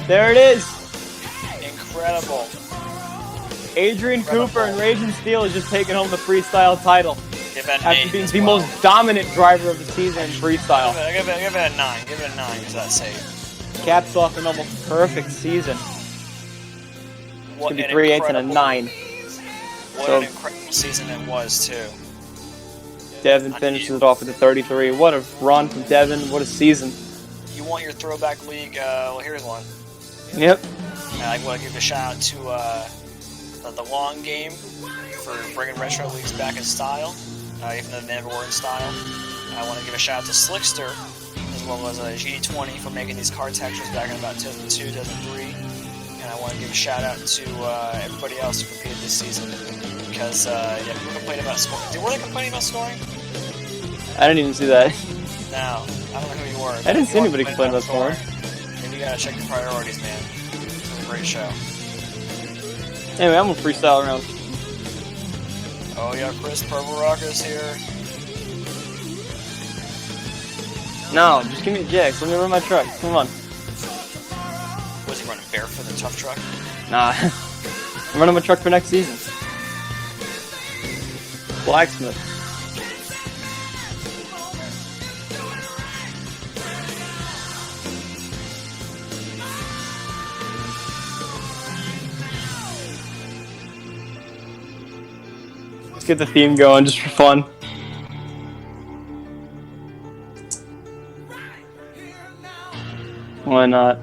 There it is. Incredible. Adrian Cooper and Ragin Steel is just taking home the freestyle title Give it an after 8 being as the well. most dominant driver of the season in freestyle. Give it a 9. Give it a 9 because that's safe. Caps off an almost perfect season. It's What gonna be an 3 8s and a incredible- 9. What So- an incredible season it was too. Devin finishes it off with a 33. What a run from Devin. What a season. You want your throwback league? Well, here's one. Yep. I want to give a shout out to the long game for bringing retro leagues back in style, even though they never were in style. I want to give a shout out to Slickster, as well as GD20 for making these card textures back in about 2002, 2003. And I want to give a shout out to everybody else who competed this season, because people complain about scoring. Were they complaining about scoring? I didn't even see that. No, I don't know who you were. I didn't see anybody complain about scoring. Maybe you gotta check your priorities, man. It was a great show. Anyway, I'm gonna freestyle around. Oh yeah, Chris Purple Rock is here. No, just give me a Jax. Let me run my truck. Come on. Was he running barefoot in the tough truck? Nah. I'm running my truck for next season. Blacksmith. Let's get the theme going just for fun. Why not?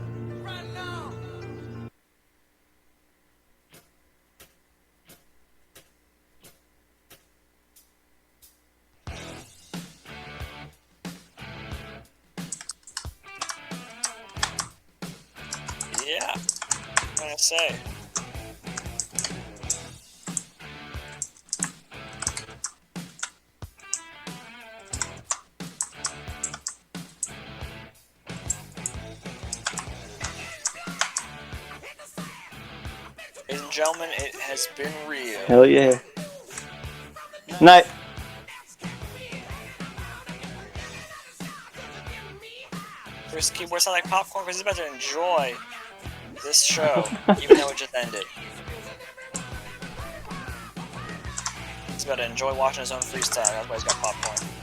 Yeah. What can I say? gentlemen, it has been real. Hell yeah. Night. Chris keyboard sound like popcorn because he's about to enjoy this show, even though it just ended. He's about to enjoy watching his own freestyle. That's why he's got popcorn.